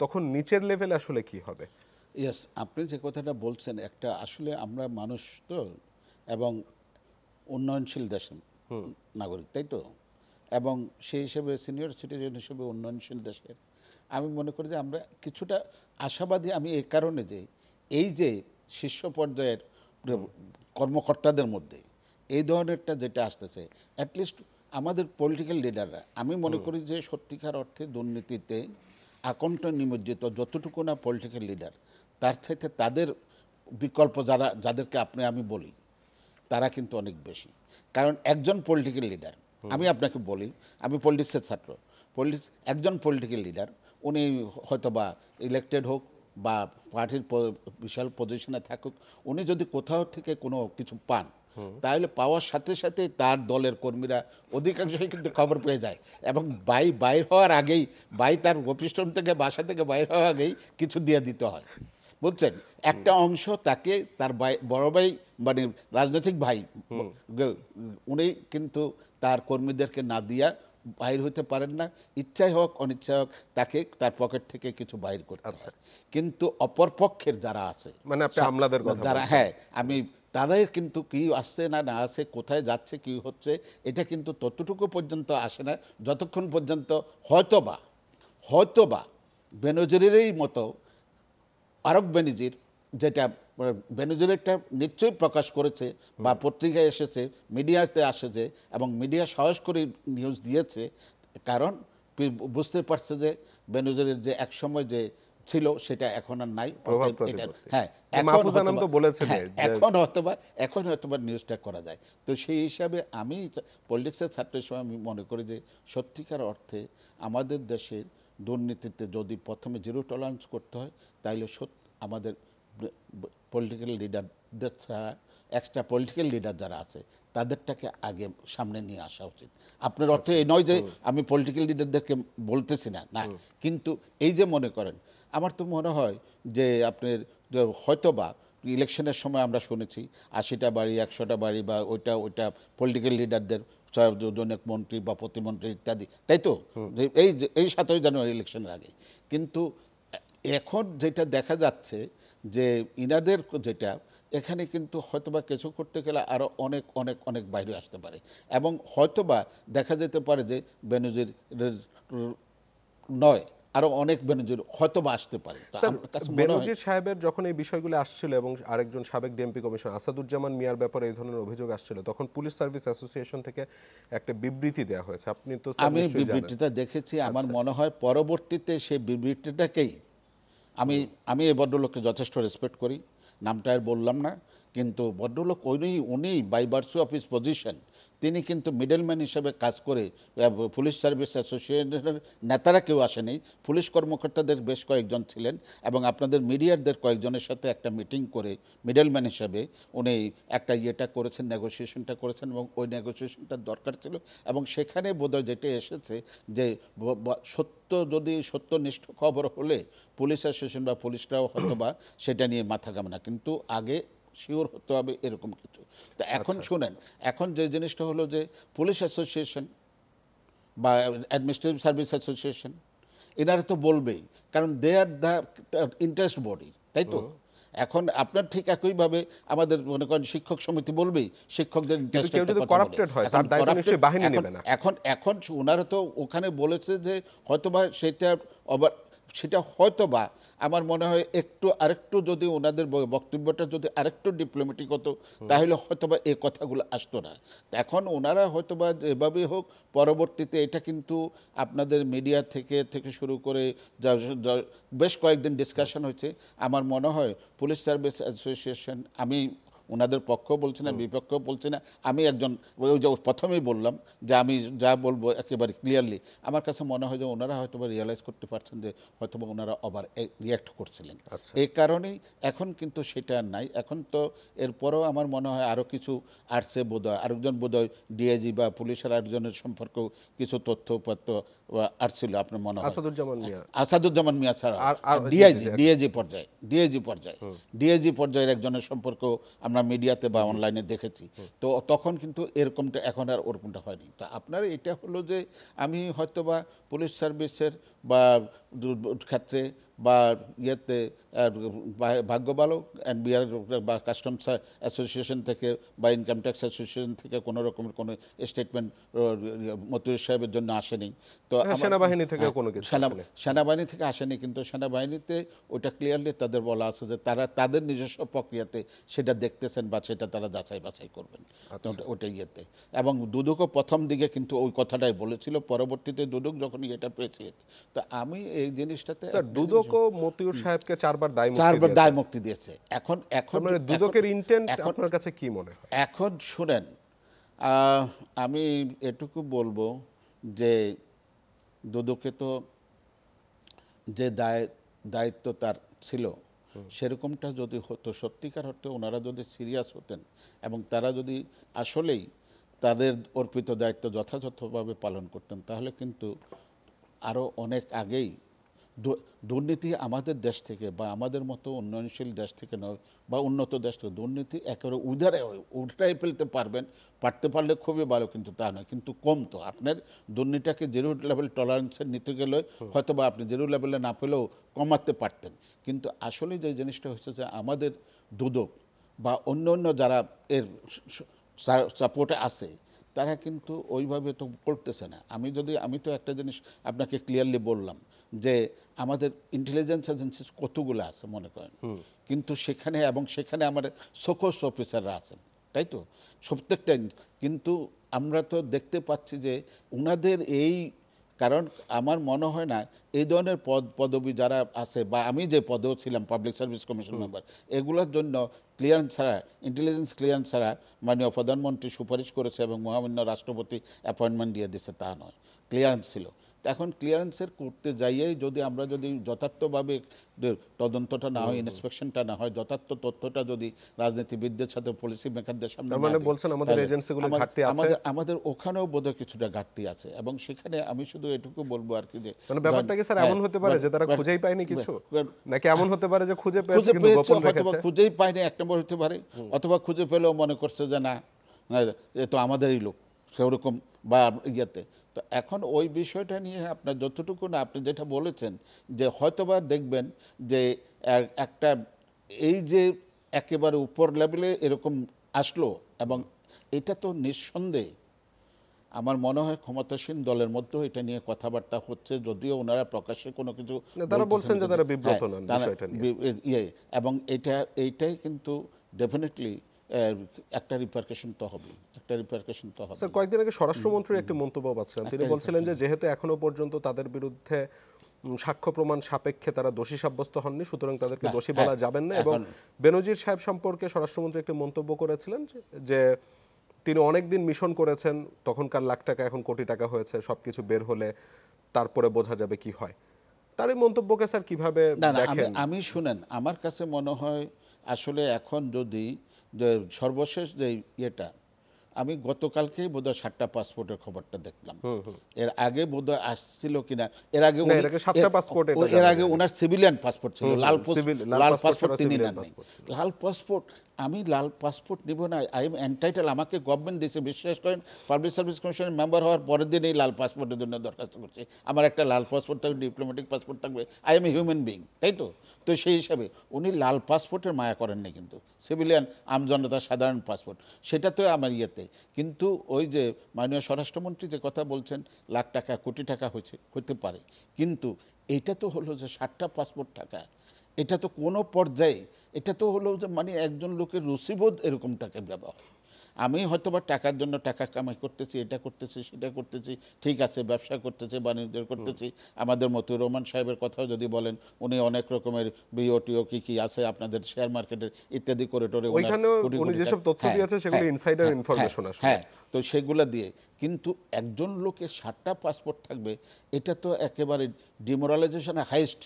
তখন নিচের লেভেলে আসলে কি হবে? ইয়েস, আপনি যে কথাটা বলছেন, একটা আসলে আমরা মানুষ তো, এবং উন্নয়নশীল দেশের নাগরিক, তাই তো? এবং সেই হিসেবে সিনিয়র সিটিজেন হিসেবে উন্নয়নশীল দেশের আমি মনে করি যে আমরা কিছুটা আশাবাদী। আমি এই কারণে যে এই যে শীর্ষ পর্যায়ের কর্মকর্তাদের মধ্যে এই ধরনেরটা যেটা আসতেছে, অ্যাটলিস্ট আমাদের পলিটিক্যাল লিডাররা, আমি মনে করি যে সত্যিকার অর্থে দুর্নীতিতে আকণ্ঠ নিমজ্জিত যতটুকু না পলিটিক্যাল লিডার, তার চাইতে তাদের বিকল্প যাদেরকে আমি বলি তারা কিন্তু অনেক বেশি। কারণ একজন পলিটিক্যাল লিডার, আমি আপনাকে বলি, আমি পলিটিক্সের ছাত্র, একজন পলিটিক্যাল লিডার উনি হয়তোবা ইলেক্টেড হোক বা পার্টির বিশাল পজিশনে থাকুক, উনি যদি কোথাও থেকে কোনো কিছু পান, তাহলে পাওয়ার সাথে সাথে তার দলের কর্মীরা অধিকাংশই কিন্তু খবর পেয়ে যায় এবং বাইর হওয়ার আগেই, তার অফিস থেকে বাসা থেকে বাইর হওয়ার আগেই কিছু দিয়ে দিতে হয়, বুঝছেন? একটা অংশ তাকে তার বড় ভাই মানে রাজনৈতিক ভাই উনি কিন্তু তার কর্মীদেরকে না দিয়া বাইর হতে পারেন না, ইচ্ছাই হোক অনিচ্ছাই হোক তাকে তার পকেট থেকে কিছু বাইর করতে হয়। কিন্তু অপর পক্ষের যারা আছে, মানে আপনি আমলাদের কথা যারা, হ্যাঁ, আমি তাদের কিন্তু কি আসছে না আসছে, কোথায় যাচ্ছে, কি হচ্ছে, এটা কিন্তু ততটুকু পর্যন্ত আসে না যতক্ষণ পর্যন্ত হয়তোবা বেনজিরেরই মতো আরব বেনজির, যেটা বেনজিরেরটা নিশ্চয়ই প্রকাশ করেছে বা পত্রিকায় এসেছে, মিডিয়াতে আসেছে এবং মিডিয়া সাহস করে নিউজ দিয়েছে, কারণ বুঝতে পারছে যে বেনজিরের যে এক সময় যে ছিল সেটা এখন আর নাই। হ্যাঁ, এখন হয়তোবা নিউজটা করা যায়। তো সেই হিসাবে আমি পলিটিক্সের ছাত্র হিসেবে আমি মনে করি যে সত্যিকার অর্থে আমাদের দেশের দুর্নীতিতে যদি প্রথমে জিরো টলারেন্স করতে হয়, তাইলে আমাদের পলিটিক্যাল লিডারদের ছাড়া এক্সট্রা পলিটিক্যাল লিডার যারা আছে তাদেরটাকে আগে সামনে নিয়ে আসা উচিত। আপনার অর্থ এই নয় যে আমি পলিটিক্যাল লিডারদেরকে বলতেছি না, কিন্তু এই যে মনে করেন, আমার তো মনে হয় যে আপনার হয়তোবা ইলেকশনের সময় আমরা শুনেছি 80টা বাড়ি 100টা বাড়ি বা ওইটা পলিটিক্যাল লিডারদের, জনক মন্ত্রী বা প্রতিমন্ত্রী ইত্যাদি, তাই তো? এই 7ই জানুয়ারি ইলেকশনের আগে। কিন্তু এখন যেটা দেখা যাচ্ছে যে ইনাদের যেটা এখানে কিন্তু হয়তোবা কিছু করতে গেলে আরও অনেক অনেক অনেক বাইরে আসতে পারে এবং হয়তোবা দেখা যেতে পারে যে বেনজির নয় আরো অনেক বেনজির হয়তোবা আসতে পারে। বেনজির সাহেবের যখন এই বিষয়গুলো আসছিল এবং আরেকজন সাবেক ডিএমপি কমিশনার আসাদুজ্জামান মিয়ার ব্যাপারে এই ধরনের অভিযোগ আসছিল, তখন পুলিশ সার্ভিস অ্যাসোসিয়েশন থেকে একটা বিবৃতি দেওয়া হয়েছে। আপনি তো আমি বিবৃতিটা দেখেছি। আমার মনে হয় পরবর্তীতে সেই বিবৃতিটাকেই আমি এই ভদ্রলোককে যথেষ্ট রেসপেক্ট করি, নামটা আর বললাম না, কিন্তু ভদ্রলোক উনি by virtue of his position তিনি কিন্তু মিডলম্যান হিসেবে কাজ করে পুলিশ সার্ভিস অ্যাসোসিয়েশনের নেতারা কেউ আসেনি, পুলিশ কর্মকর্তাদের বেশ কয়েকজন ছিলেন এবং আপনাদের মিডিয়ারদের কয়েকজনের সাথে একটা মিটিং করে মিডলম্যান হিসেবে উনি একটা ইয়েটা করেছেন, নেগোসিয়েশনটা করেছেন এবং ওই নেগোসিয়েশনটার দরকার ছিল এবং সেখানে বোধহয় যেটা এসেছে যে সত্যনিষ্ঠ খবর হলে পুলিশ অ্যাসোসিয়েশন বা পুলিশরাও হয়তো বা সেটা নিয়ে মাথা ঘামে না, কিন্তু আগে শিওর হতে হবে এরকম কিছু। তো এখন শুনেন, এখন যে জিনিসটা হলো যে পুলিশ অ্যাসোসিয়েশন বা অ্যাডমিনিস্ট্রেটিভ সার্ভিস অ্যাসোসিয়েশন এনারা তো বলবেই, কারণ দে আর দ্য ইন্টারেস্ট বডি, তাই তো? এখন আপনার ঠিক একইভাবে আমাদের মনে করেন শিক্ষক সমিতি বলবেই শিক্ষকদের কিন্তু কেউ যদি corrupted হয়, তার দায়িত্ব নিশ্চয়ই বাহিনী নেবে না। এখন ওনারা তো ওখানে বলেছে যে হয়তোবা সেটা হয়তোবা আমার মনে হয় আরেকটু যদি ওনাদের বক্তব্যটা যদি আরেকটু ডিপ্লোম্যাটিক হতো তাহলে হয়তোবা এই কথাগুলো আসতো না। এখন ওনারা হয়তোবা যেভাবেই হোক পরবর্তীতে এটা কিন্তু আপনাদের মিডিয়া থেকে শুরু করে বেশ কয়েকদিন ডিসকাশন হয়েছে। আমার মনে হয় পুলিশ সার্ভিস অ্যাসোসিয়েশন, আমি ওনাদের পক্ষ বলছি না, বিপক্ষ বলছি না, আমি একজন, ওই যে প্রথমেই বললাম যে আমি যা বলবো একেবারে ক্লিয়ারলি, আমার কাছে মনে হয় যে ওনারা হয়তো বা রিয়েলাইজ করতে পারছেন যে হয়তো বা ওনারা ওভার রিয়াক্ট করছিলেন। এই কারণেই এখন কিন্তু সেটা আর নাই। এখন তো এরপরেও আমার মনে হয় আরও কিছু আসছে বোধহয়, আরেকজন বোধহয় ডিআইজি বা পুলিশের আরেকজনের সম্পর্কেও কিছু তথ্যপত্র আসছিল আপনার মনে হয়। আসাদুজ্জামান মিয়া ছাড়া ডিআইজি পর্যায়ের একজনের সম্পর্ক আমরা মিডিয়াতে বা অনলাইনে দেখেছি। তো তখন কিন্তু এরকমটা, এখন আর ওরকমটা হয়নি। তো আপনার এটা হলো যে আমি হয়তোবা পুলিশ সার্ভিসের বা ক্ষেত্রে বা ইয়েতে ভাগ্য ভালো এনবিআর বা কাস্টমস অ্যাসোসিয়েশন থেকে বা ইনকাম ট্যাক্স অ্যাসোসিয়েশন থেকে কোনো রকমের কোনো স্টেটমেন্ট মতিউর সাহেবের জন্য আসেনি। তো সেনাবাহিনী থেকে কোনো কিছু সেনাবাহিনী থেকে আসেনি, কিন্তু সেনাবাহিনীতে ওটা ক্লিয়ারলি তাদের বলা আছে যে তারা তাদের নিজস্ব প্রক্রিয়াতে সেটা দেখতেছেন বা সেটা তারা যাচাই বাছাই করবেন ওটা ইয়েতে। এবং দুদকও প্রথম দিকে কিন্তু ওই কথাটাই বলেছিল, পরবর্তীতে দুদক যখন এটা পেয়েছে। তো আমি এই জিনিসটাতে দুদকও মতিউর সাহেবকে 4 বার দায় মুক্তি দিয়েছে। এখন মানে দুদকের ইন্টেন্ট আপনার কাছে কি মনে হয়? এখন শুনেন, আমি এটুকু বলবো যে দুদকে তো যে দায়িত্ব তার ছিল সেরকমটা যদি হতো, সত্যিকার অর্থে ওনারা যদি সিরিয়াস হতেন এবং তারা যদি আসলেই তাদের অর্পিত দায়িত্ব যথাযথভাবে পালন করতেন, তাহলে কিন্তু আরও অনেক আগেই দুর্নীতি আমাদের দেশ থেকে বা আমাদের মতো উন্নয়নশীল দেশ থেকে নয় বা উন্নত দেশ থেকে দুর্নীতি একেবারে উঠাই ফেলতে পারতে পারলে খুবই ভালো, কিন্তু তা নয়। কিন্তু কমতো, আপনার দুর্নীতিটাকে জিরো লেভেল টলারেন্সে নিতে গেলে হয়তো বা আপনি জিরো লেভেলে না পেলেও কমাতে পারতেন। কিন্তু আসলে যে জিনিসটা হচ্ছে যে আমাদের দুদক বা অন্য যারা এর সাপোর্টে আছে তারা কিন্তু ওইভাবে তো করতেছে না। আমি তো একটা জিনিস আপনাকে ক্লিয়ারলি বললাম যে আমাদের ইন্টেলিজেন্স এজেন্সি কতগুলো আছে মনে করেন, কিন্তু সেখানে আমাদের সোকস অফিসাররা আছেন, তাই তো, প্রত্যেকটাই। কিন্তু আমরা তো দেখতে পাচ্ছি যে ওনাদের কারণ আমার মনে হয় না এই ধরনের পদবি যারা আছে বা আমি যে পদেও ছিলাম পাবলিক সার্ভিস কমিশন মেম্বার, এগুলোর জন্য ক্লিয়ারেন্স ছাড়া, ইন্টেলিজেন্স ক্লিয়ারেন্স ছাড়া মাননীয় প্রধানমন্ত্রী সুপারিশ করেছে এবং মহামান্য রাষ্ট্রপতি অ্যাপয়েন্টমেন্ট দিয়ে দিচ্ছে তা নয়, ক্লিয়ারেন্স ছিল। এখন ক্লিয়ারেন্সের করতে যাইয়েই আমরা যদি যথার্থভাবে তদন্তটা না হয়, ইন্সপেকশনটা না হয়, যথার্থ তথ্যটা যদি রাজনীতিবিদদের সাথে পলিসি মেকারদের সামনে আমাদের ওখানেও বোধহয় কিছুটা ঘাটতি আছে। এবং সেখানে আমি শুধু এটুকু বলবো আর কি যে ব্যাপারটা কি স্যার এমন হতে পারে যে তারা খুঁজেই পায়নি কিছু, নাকি এমন হতে পারে যে খুঁজে পেয়েছে কিন্তু গোপন রেখেছে? খুঁজেই পায়নি এক নম্বর হতে পারে, অথবা খুঁজে পেলেও মনে করছে যে না এ তো আমাদেরই লোক সেরকম বা ইয়েতে। তো এখন ওই বিষয়টা নিয়ে আপনার যতটুকু না আপনি যেটা বলেছেন যে হয়তোবা দেখবেন যে একটা এই যে একেবারে উপর লেভেলে এরকম আসলো, এবং এটা তো নিঃসন্দেহে আমার মনে হয় ক্ষমতাসীন দলের মধ্যেও এটা নিয়ে কথাবার্তা হচ্ছে, যদিও ওনারা প্রকাশ্যে কোনো কিছু তারা বলছেন যে তারা বিব্রত নন বিষয়টা নিয়ে। এবং এইটাই কিন্তু ডেফিনেটলি একটা রিপারকেশন তো হবে, স্যার কয়েকদিন আগে স্বরাষ্ট্রমন্ত্রীর একটি মন্তব্য পাচ্ছিলাম, তিনি বলছিলেন যে যেহেতু এখনো পর্যন্ত তাদের বিরুদ্ধে সাক্ষ্য প্রমাণ সাপেক্ষে তারা দোষী সাব্যস্ত হননি, সুতরাং তাদেরকে দোষী বলা যাবেন না। এবং বেনজির সাহেব সম্পর্কে স্বরাষ্ট্রমন্ত্রী একটি মন্তব্য করেছিলেন যে তিনি অনেকদিন মিশন করেছেন, তখনকার লাখ টাকা এখন কোটি টাকা হয়েছে, সবকিছু বের হলে তারপরে বোঝা যাবে কি হয়। তার এই মন্তব্যকে স্যার কিভাবে দেখেন? আমি শুনেন, আমার কাছে মনে হয় আসলে এখন যদি সর্বশেষ যে ইয়েটা আমি গতকালকেই বোধহয় 7টা পাসপোর্টের খবরটা দেখলাম। এর আগে বোধহয় আসছিল কিনা, এর আগে না, এর আগে 7টা পাসপোর্ট, এটা এর জানা আগে যায়। ওনার সিভিলিয়ান পাসপোর্ট ছিল, লাল লাল পাসপোর্ট পাসপোর্ট ছাড়া তিনি civilian নেননি। passport ছিল। লাল পাসপোর্ট, আমি লাল পাসপোর্ট নিব না, আই এম এন্টাইটেল, আমাকে গভর্নমেন্ট দিয়েছে, বিশ্বাস করেন পাবলিক সার্ভিস কমিশনের মেম্বার হওয়ার পরের দিনই লাল পাসপোর্টের জন্য দরখাস্ত করছি। আমার একটা লাল পাসপোর্ট থাকবে, ডিপ্লোম্যাটিক পাসপোর্ট থাকবে, I M a human being, তাই তো? তো সেই হিসাবে উনি লাল পাসপোর্টের মায়া করেননি, কিন্তু সিভিলিয়ান আমজনতা সাধারণ পাসপোর্ট, সেটা তো আমার ইয়েতে। কিন্তু ওই যে মাননীয় স্বরাষ্ট্রমন্ত্রী যে কথা বলছেন, লাখ টাকা কোটি টাকা হতে পারে, কিন্তু এটা তো হলো যে 7টা পাসপোর্ট থাকা, এটা তো কোনো পর্যায়ে, এটা তো হলো যে মানে একজন লোকের রুচিবোধ এরকম টাকা ব্যবহার। আমি হয়তো বা টাকার জন্য টাকা কামাই করতেছি, এটা করতেছি, সেটা করতেছি, ঠিক আছে, ব্যবসা করতেছি, বাণিজ্য করতেছি। আমাদের মতুর রহমান সাহেবের কথাও যদি বলেন, উনি অনেক রকমের বিওটিও কি আছে আপনাদের শেয়ার মার্কেটের ইত্যাদি করে টোরে ওইখানেও উনি যেসব তথ্য দিয়েছে সেগুলো ইনসাইডার ইনফরমেশন আসলে। হ্যাঁ, তো সেগুলো দিয়ে কিন্তু একজন লোকের 7টা পাসপোর্ট থাকবে, এটা তো একেবারে ডিমোরালাইজেশন হাইস্ট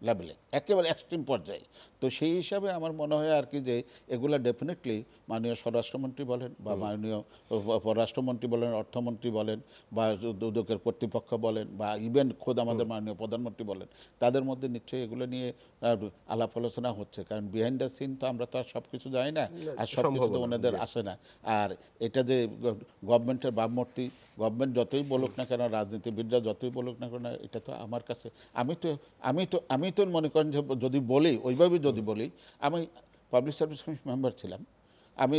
লেভেলে, একেবারে এক্সট্রিম পর্যায়ে। তো সেই হিসাবে আমার মনে হয় আর কি যে এগুলা ডেফিনেটলি মাননীয় স্বরাষ্ট্রমন্ত্রী বলেন বা মাননীয় পররাষ্ট্রমন্ত্রী বলেন, অর্থমন্ত্রী বলেন বা দুদকের কর্তৃপক্ষ বলেন বা ইভেন খোদ আমাদের মাননীয় প্রধানমন্ত্রী বলেন, তাদের মধ্যে নিশ্চয়ই এগুলো নিয়ে আলাপ আলোচনা হচ্ছে। কারণ বিহাইন্ড দ্য সিন তো আমরা তো আর সব কিছু জানি না, আর সব কিছু তো ওনাদের আসে না। আর এটা যে গভর্নমেন্টের ভাবমূর্তি, গভর্নমেন্ট যতই বলুক না কেন, রাজনীতিবিদরা যতই বলুক না কেন, এটা তো আমার কাছে, আমি তো মনে করেন যে যদি বলি ওইভাবে যদি বলি, আমি পাবলিক সার্ভিস কমিশন মেম্বার ছিলাম, আমি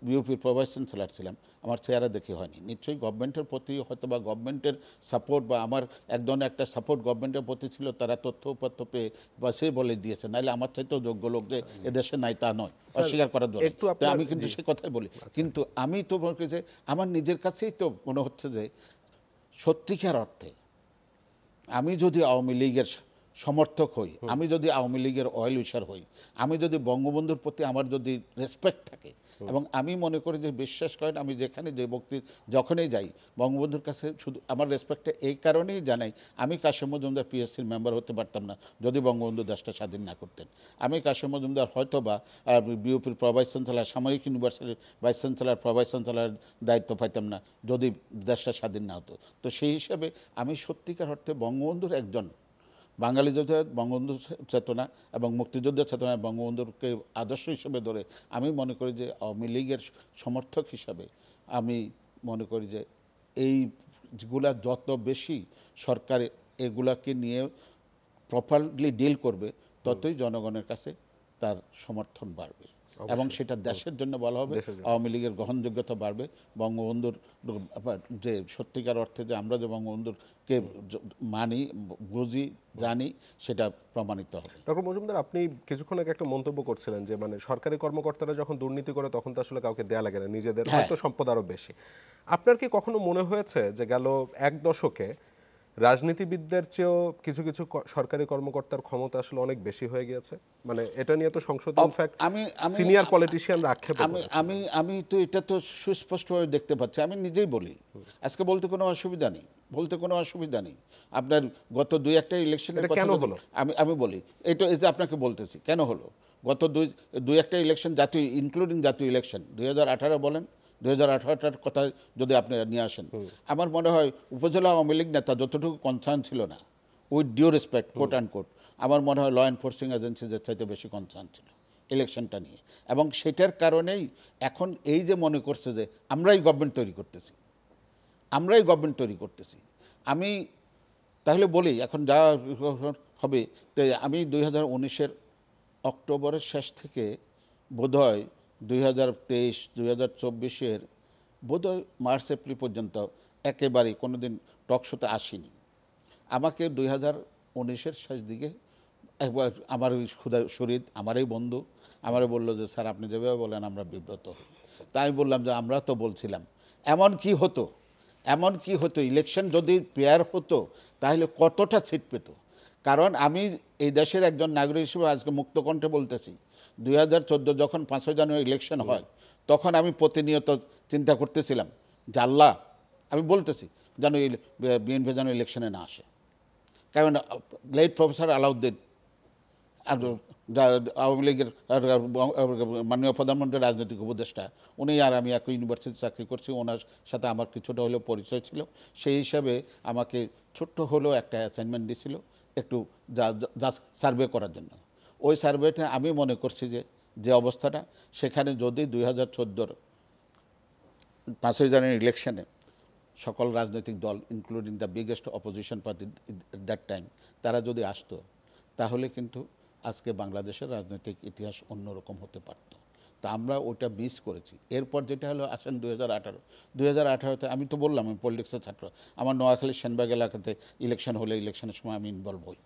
বিউপির ভাইস চ্যান্সেলর ছিলাম, আমার চেহারা দেখে হয়নি। নিশ্চয়ই গভর্নমেন্টের প্রতি হয়তো বা গভর্নমেন্টের সাপোর্ট বা আমার এক ধরনের একটা সাপোর্ট গভর্নমেন্টের প্রতি ছিল, তারা তথ্য উপাত্য পেয়ে বা সে বলে দিয়েছে, নাহলে আমার চাইতেও যোগ্য লোক যে এদেশে নাই তা নয়, অস্বীকার করার জন্য। তো আমি কিন্তু সে কথাই বলি, কিন্তু আমি তো মনে করি যে আমার নিজের কাছেই তো মনে হচ্ছে যে সত্যিকার অর্থে আমি যদি আওয়ামী লীগের সমর্থক হই, আমি যদি আওয়ামী লীগের অয়েল উইশার হই, আমি যদি বঙ্গবন্ধুর প্রতি আমার যদি রেসপেক্ট থাকে, এবং আমি মনে করি যে বিশ্বাস করেন আমি যেখানে যে যখনই যাই বঙ্গবন্ধুর কাছে শুধু আমার রেসপেক্টটা এই কারণেই জানাই, আমি কাশেম মজুমদার পিএসসির মেম্বার হতে পারতাম না যদি বঙ্গবন্ধু দেশটা স্বাধীন না করতেন। আমি কাশেম মজুমদার হয়তো বা বিউপির ভাইস চ্যান্সেলর, সামরিক ইউনিভার্সিটির ভাইস চ্যান্সেলর, ভাইস চ্যান্সেলর দায়িত্ব পাইতাম না যদি দেশটা স্বাধীন না হতো। তো সেই হিসাবে আমি সত্যিকার অর্থে বঙ্গবন্ধুর একজন বাঙালি যোদ্ধা, বঙ্গবন্ধু চেতনা এবং মুক্তিযোদ্ধার চেতনায় বঙ্গবন্ধুকে আদর্শ হিসেবে ধরে আমি মনে করি যে আওয়ামী লীগের সমর্থক হিসাবে আমি মনে করি যে এইগুলা যত বেশি সরকার এগুলাকে নিয়ে প্রপারলি ডিল করবে, ততই জনগণের কাছে তার সমর্থন বাড়বে এবং সেটা দেশের জন্য বলা হবে, আওয়ামী লীগের গ্রহণযোগ্যতা বাড়বে, বঙ্গবন্ধুর যে সত্যিকার অর্থে যে আমরা যে বঙ্গবন্ধুরকে মানি, বুঝি, জানি, সেটা প্রমাণিত হবে। ডক্টর মজুমদার, আপনি কিছুক্ষণ আগে একটা মন্তব্য করছিলেন যে মানে সরকারি কর্মকর্তারা যখন দুর্নীতি করে তখন তো আসলে কাউকে দেয়া লাগে না, নিজেদের হয়তো সম্পদ আরো বেশি। আপনার কি কখনো মনে হয়েছে যে গেল এক দশকে রাজনীতিবিদদের চেয়েও কিছু কিছু সরকারি কর্মকর্তার ক্ষমতা আসলে অনেক বেশি হয়ে গিয়েছে? মানে এটা নিয়ে তো সংসদে ইনফ্যাক্ট সিনিয়র পলিটিশিয়ানরা আক্ষেপ আমি আমি তো এটা তো সুস্পষ্টভাবে দেখতে পাচ্ছি, আমি নিজেই বলি, আজকে বলতে কোনো অসুবিধা নেই, আপনার গত দুই একটা ইলেকশনের কথা কেন হলো আমি বলি, এটা এই যে আপনাকে বলতেছি কেন হলো। গত দুই একটা ইলেকশন, জাতীয় ইনক্লুডিং জাতীয় ইলেকশন 2018 বলেন, 2018টার কথা যদি আপনি নিয়ে আসেন, আমার মনে হয় উপজেলা আওয়ামী লীগ নেতা যতটুকু কনসার্ন ছিল না, with due respect quote and quote, আমার মনে হয় ল এনফোর্সিং এজেন্সিদের চাইতে বেশি কনসার্ন ছিল ইলেকশনটা নিয়ে। এবং সেটার কারণেই এখন এই যে মনে করছে যে আমরাই গভর্নমেন্ট তৈরি করতেছি, আমি তাহলে বলি এখন যা হবে, তো আমি 2019-এর অক্টোবরের শেষ থেকে বোধহয় 2023, 2024-এর বোধহয় মার্চ এপ্রিল পর্যন্ত একেবারেই কোনো দিন টকশোতে আসিনি। আমাকে 2019-এর শেষ দিকে একবার আমার শরীর, আমারই বন্ধু আমারে বললো যে স্যার আপনি যেভাবে বলেন আমরা বিব্রত হই। তাই আমি বললাম যে আমরা তো বলছিলাম এমন কি হতো ইলেকশন যদি পেয়ার হতো তাহলে কতটা সিট পেত। কারণ আমি এই দেশের একজন নাগরিক হিসেবে আজকে মুক্তকণ্ঠে বলতেছি, 2014 যখন 5 জানুয়ারি ইলেকশন হয় তখন আমি প্রতিনিয়ত চিন্তা করতেছিলাম যে আল্লাহ, আমি বলতেছি যেন বিএনপি যেন ইলেকশনে না আসে। কারণ লেট প্রফেসর আলাউদ্দিন আর আওয়ামী লীগের মাননীয় প্রধানমন্ত্রীর রাজনৈতিক উপদেষ্টা, উনি আর আমি একই ইউনিভার্সিটি চাকরি করছি, ওনার সাথে আমার কিছুটা হলেও পরিচয় ছিল। সেই হিসাবে আমাকে ছোট্ট হলেও একটা অ্যাসাইনমেন্ট দিয়েছিল একটু সার্ভে করার জন্য। ওই সার্ভেতে আমি মনে করছি যে অবস্থাটা সেখানে যদি 2014 5ই জানুয়ারি ইলেকশনে সকল রাজনৈতিক দল including the biggest opposition party that time তারা যদি আসতো, তাহলে কিন্তু আজকে বাংলাদেশের রাজনৈতিক ইতিহাস অন্যরকম হতে পারত। তো আমরা ওটা মিস করেছি। এরপর যেটা হলো আসেন 2018-তে আমি তো বললাম আমি পলিটিক্সের ছাত্র। আমার নোয়াখালী সেনবাগ এলাকাতে ইলেকশন হলে ইলেকশনের সময় আমি ইনভলভ হই,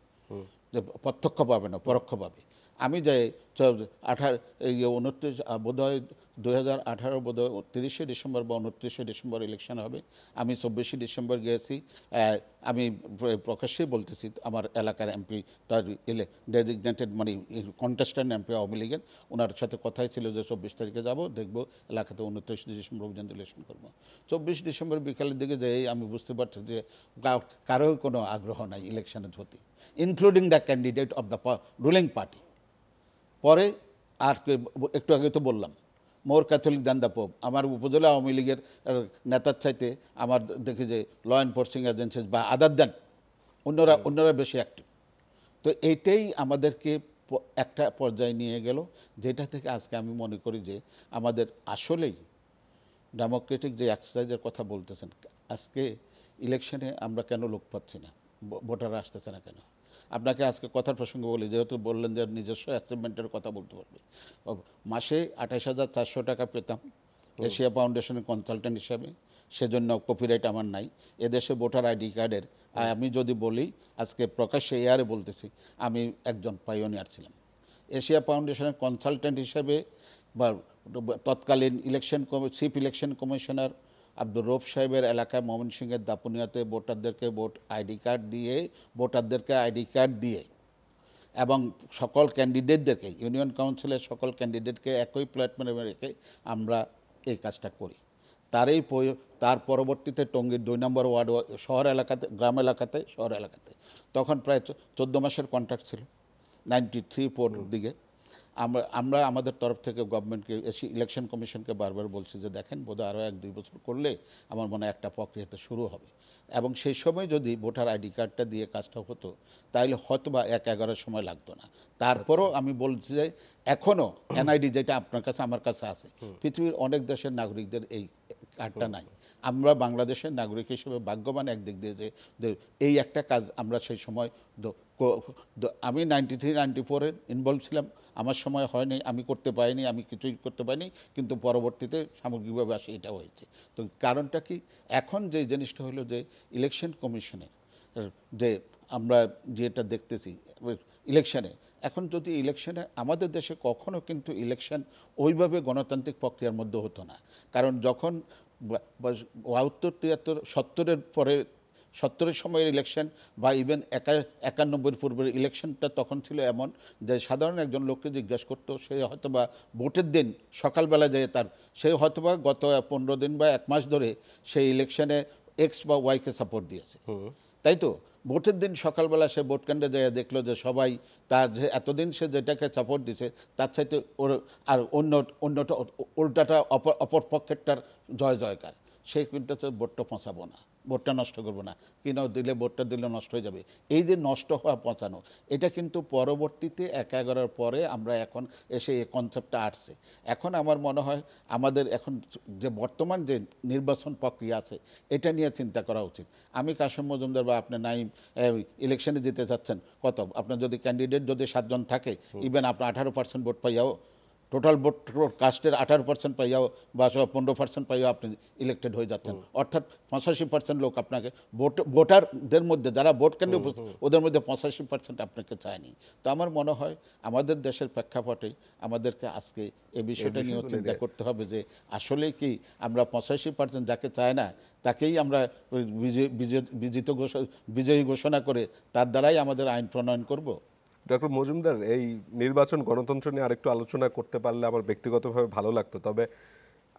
প্রত্যক্ষভাবে না পরোক্ষভাবে। আমি যাই 29 বোধহয় 2018 বোধহয় 30শে ডিসেম্বর বা 29শে ডিসেম্বর ইলেকশন হবে। আমি 24শে ডিসেম্বর গিয়েছি। আমি প্রকাশ্যেই বলতেছি আমার এলাকার এমপি তার ডেজিগনেটেড মানে কন্টেস্ট্যান্ট এমপি আওয়ামী লীগের, ওনার সাথে কথাই ছিল যে 24 তারিখে যাব, দেখবো এলাকাতে 29 ডিসেম্বর পর্যন্ত ইলেকশন করবো। 24 ডিসেম্বর বিকালের দিকে যেই আমি বুঝতে পারছি যে কারোর কোনো আগ্রহ নাই ইলেকশনের প্রতি, including the candidate of the ruling party. পরে আর একটু আগে তো বললাম more Catholic than the pope, আমার উপজেলা আওয়ামী লীগের নেতার চাইতে আমার দেখি যে ল এনফোর্সিং এজেন্সিস বা আদার দ্যান অন্যরা বেশি অ্যাক্টিভ। তো এইটাই আমাদেরকে একটা পর্যায়ে নিয়ে গেল, যেটা থেকে আজকে আমি মনে করি যে আমাদের আসলেই ডেমোক্রেটিক যে এক্সারসাইজের কথা বলতেছেন, আজকে ইলেকশনে আমরা কেন লোক পাচ্ছি না, ভোটাররা আসতেছে না কেন? আপনাকে আজকে কথার প্রসঙ্গে বলি, যেহেতু বললেন যে নিজস্ব অ্যাচিভমেন্টের কথা বলতে পারবে। মাসে 28,400 টাকা পেতাম এশিয়া ফাউন্ডেশনের কনসালটেন্ট হিসাবে, সেজন্য কপিরাইট আমার নাই। এদেশে ভোটার আইডি কার্ডের আমি যদি বলি আজকে প্রকাশ্যে এয়ারে বলতেছি, আমি একজন পাইওনিয়ার ছিলাম এশিয়া ফাউন্ডেশনের কনসালটেন্ট হিসাবে। বা তৎকালীন chief election commissioner Abdur Rouf সাহেবের এলাকায় ময়মনসিংহের দাপুনিয়াতে ভোটারদেরকে ভোটারদেরকে আইডি কার্ড দিয়ে এবং সকল ক্যান্ডিডেটদেরকে ইউনিয়ন কাউন্সিলের সকল ক্যান্ডিডেটকে একই প্ল্যাটফর্মে রেখে আমরা এই কাজটা করি। তার পরবর্তীতে টঙ্গীর 2 নম্বর ওয়ার্ড গ্রাম এলাকাতে শহর এলাকাতে তখন প্রায় 14 মাসের কন্ট্রাক্ট ছিল 93-4 দিকে। আমরা আমাদের তরফ থেকে গভর্নমেন্টকে ইলেকশন কমিশনকে বারবার বলছি যে দেখেন বোধহয় আরও 1-2 বছর করলে আমার মনে হয় একটা প্রক্রিয়াতে শুরু হবে, এবং সেই সময় যদি ভোটার আইডি কার্ডটা দিয়ে কাজটা হতো তাহলে হয়তো বা 1-11 সময় লাগতো না। তারপরও আমি বলছি যে এখনও এনআইডি যেটা আপনার কাছে আমার কাছে আছে, পৃথিবীর অনেক দেশের নাগরিকদের এই কার্ডটা নাই। আমরা বাংলাদেশের নাগরিক হিসেবে ভাগ্যবান একদিক দিয়ে যে এই একটা কাজ আমরা সেই সময় আমি 93-94-এ ইনভলভ ছিলাম, আমার সময় হয়নি, আমি করতে পারিনি, আমি কিছুই করতে পারিনি, কিন্তু পরবর্তীতে সামগ্রিকভাবে আসে এটা হয়েছে। তো কারণটা কি, এখন যে জিনিসটা হলো যে ইলেকশন কমিশনের যে আমরা যেটা দেখতেছি ইলেকশনে, এখন যদি ইলেকশনে আমাদের দেশে কখনো কিন্তু ইলেকশন ওইভাবে গণতান্ত্রিক প্রক্রিয়ার মধ্যে হতো না। কারণ যখন 72, 73, 70-এর পরে 70-এর সময়ের ইলেকশন বা ইভেন 91-এর পূর্বের ইলেকশনটা তখন ছিল এমন যে সাধারণ একজন লোককে জিজ্ঞেস করতো, সে হয়তো বা ভোটের দিন সকালবেলা যায় সে হয়তো বা গত 15 দিন বা 1 মাস ধরে সেই ইলেকশনে এক্স বা ওয়াইকে সাপোর্ট দিয়েছে, তাই তো? ভোটের দিন সকালবেলা সে ভোট কেন্দ্রে যায় দেখলো যে সবাই তার যে এতদিন সে যেটাকে সাপোর্ট দিছে তার চাইতে আর অন্যটা উল্টাটা অপর পক্ষেরটার জয়কার, সেই কিন্তু ভোটটা পৌঁছাবো না, ভোটটা নষ্ট করবো না, ভোটটা দিলে নষ্ট হয়ে যাবে। এই যে নষ্ট হওয়া পৌঁছানো, এটা কিন্তু পরবর্তীতে 1-11 পরে আমরা এখন এসে এই কনসেপ্টটা আসছে। এখন আমার মনে হয় আমাদের এখন যে বর্তমান যে নির্বাচন প্রক্রিয়া আছে এটা নিয়ে চিন্তা করা উচিত। আমি কাশেম মজুমদার বা আপনি নাইম ইলেকশনে যেতে চাচ্ছেন, কত আপনার যদি ক্যান্ডিডেট যদি 7 জন থাকে, ইভেন আপনার 18% ভোট পাইয়াও, টোটাল ভোট কাস্টের 18% পাইয়াও বা 15% পাইয়াও আপনি ইলেক্টেড হয়ে যাচ্ছেন, অর্থাৎ 85% লোক আপনাকে ভোটারদের মধ্যে যারা ভোট কেন্দ্রে ওদের মধ্যে 85% আপনাকে চায়নি। তো আমার মনে হয় আমাদের দেশের প্রেক্ষাপটে আমাদেরকে আজকে এই বিষয়টা নিয়েও চিন্তা করতে হবে যে আসলে কি আমরা 85% যাকে চায় না তাকেই আমরা বিজয়ী ঘোষণা করে তার দ্বারাই আমাদের আইন প্রণয়ন করব। ডক্টর মজুমদার, এই নির্বাচন গণতন্ত্র নিয়ে আরেকটু আলোচনা করতে পারলে আমার ব্যক্তিগতভাবে ভালো লাগতো, তবে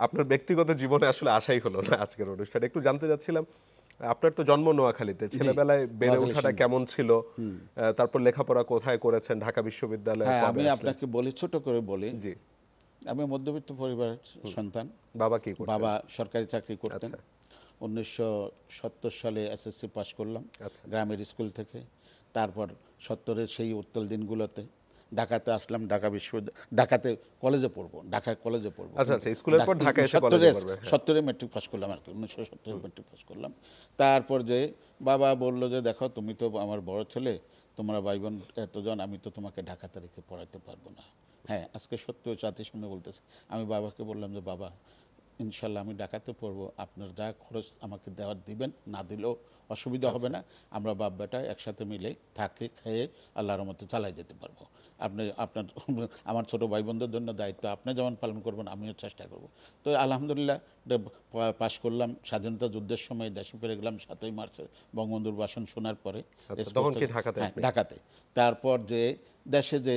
আপনার ব্যক্তিগত জীবনে আসলে আশাই হলো না আজকের অনুষ্ঠানে। একটু জানতে চাচ্ছিলাম আপনার তো জন্ম নোয়াখালীতে, ছেলেবেলায় বেড়ে নোয়াখালীর ওঠাটা সঙ্গে। কেমন ছিল? তারপর লেখাপড়া কোথায় করেছেন? ঢাকা বিশ্ববিদ্যালয়ে হ্যাঁ, কবে আমি আসলেন? আপনাকে বলি, ছোট করে বলি। জি। আমি মধ্যবিত্ত পরিবারের সন্তান। বাবা কি করতেন? বাবা সরকারি চাকরি করতেন। আচ্ছা 1970 সালে এসএসসি পাশ করলাম আচ্ছা গ্রামের স্কুল থেকে। তারপর 70-এর সেই উত্তাল দিনগুলোতে ঢাকাতে আসলাম, ঢাকাতে কলেজে পড়বো, ঢাকায় কলেজে পড়বো। আচ্ছা আচ্ছা, স্কুলের পর ঢাকা এসে কলেজে পড়বে। হ্যাঁ। 70-এ মেট্রিক পাস করলাম আর কি, 1970-এ মেট্রিক পাস করলাম। তারপর যে বাবা বললো যে দেখো তুমি তো আমার বড় ছেলে, তোমরা ভাই বোন এতজন, আমি তো তোমাকে ঢাকাতে রেখে পড়াতে পারবো না। হ্যাঁ, আজকে সত্যি জাতির সামনে বলতেছি। আমি বাবাকে বললাম যে বাবা, ইনশাল্লাহ আমি ঢাকাতে পড়বো, আপনার যা খরচ আমাকে দেওয়ার দিবেন, না দিলেও অসুবিধা হবে না। আমরা বাপ বেটা একসাথে মিলে থাকে খেয়ে আল্লাহর মতো চালাই যেতে পারবো। আপনি আপনার আমার ছোট ভাই বোনদের জন্য দায়িত্ব আপনি যেমন পালন করবেন, আমিও চেষ্টা করব। তো আলহামদুলিল্লাহ পাশ করলাম। স্বাধীনতা যুদ্ধের সময় দেশে ফিরে গেলাম 7ই মার্চের বঙ্গবন্ধুর ভাষণ শোনার পরে। আচ্ছা, তখন কি ঢাকাতে হ্যাঁ, আপনি? ঢাকাতে। তারপর যে দেশে যে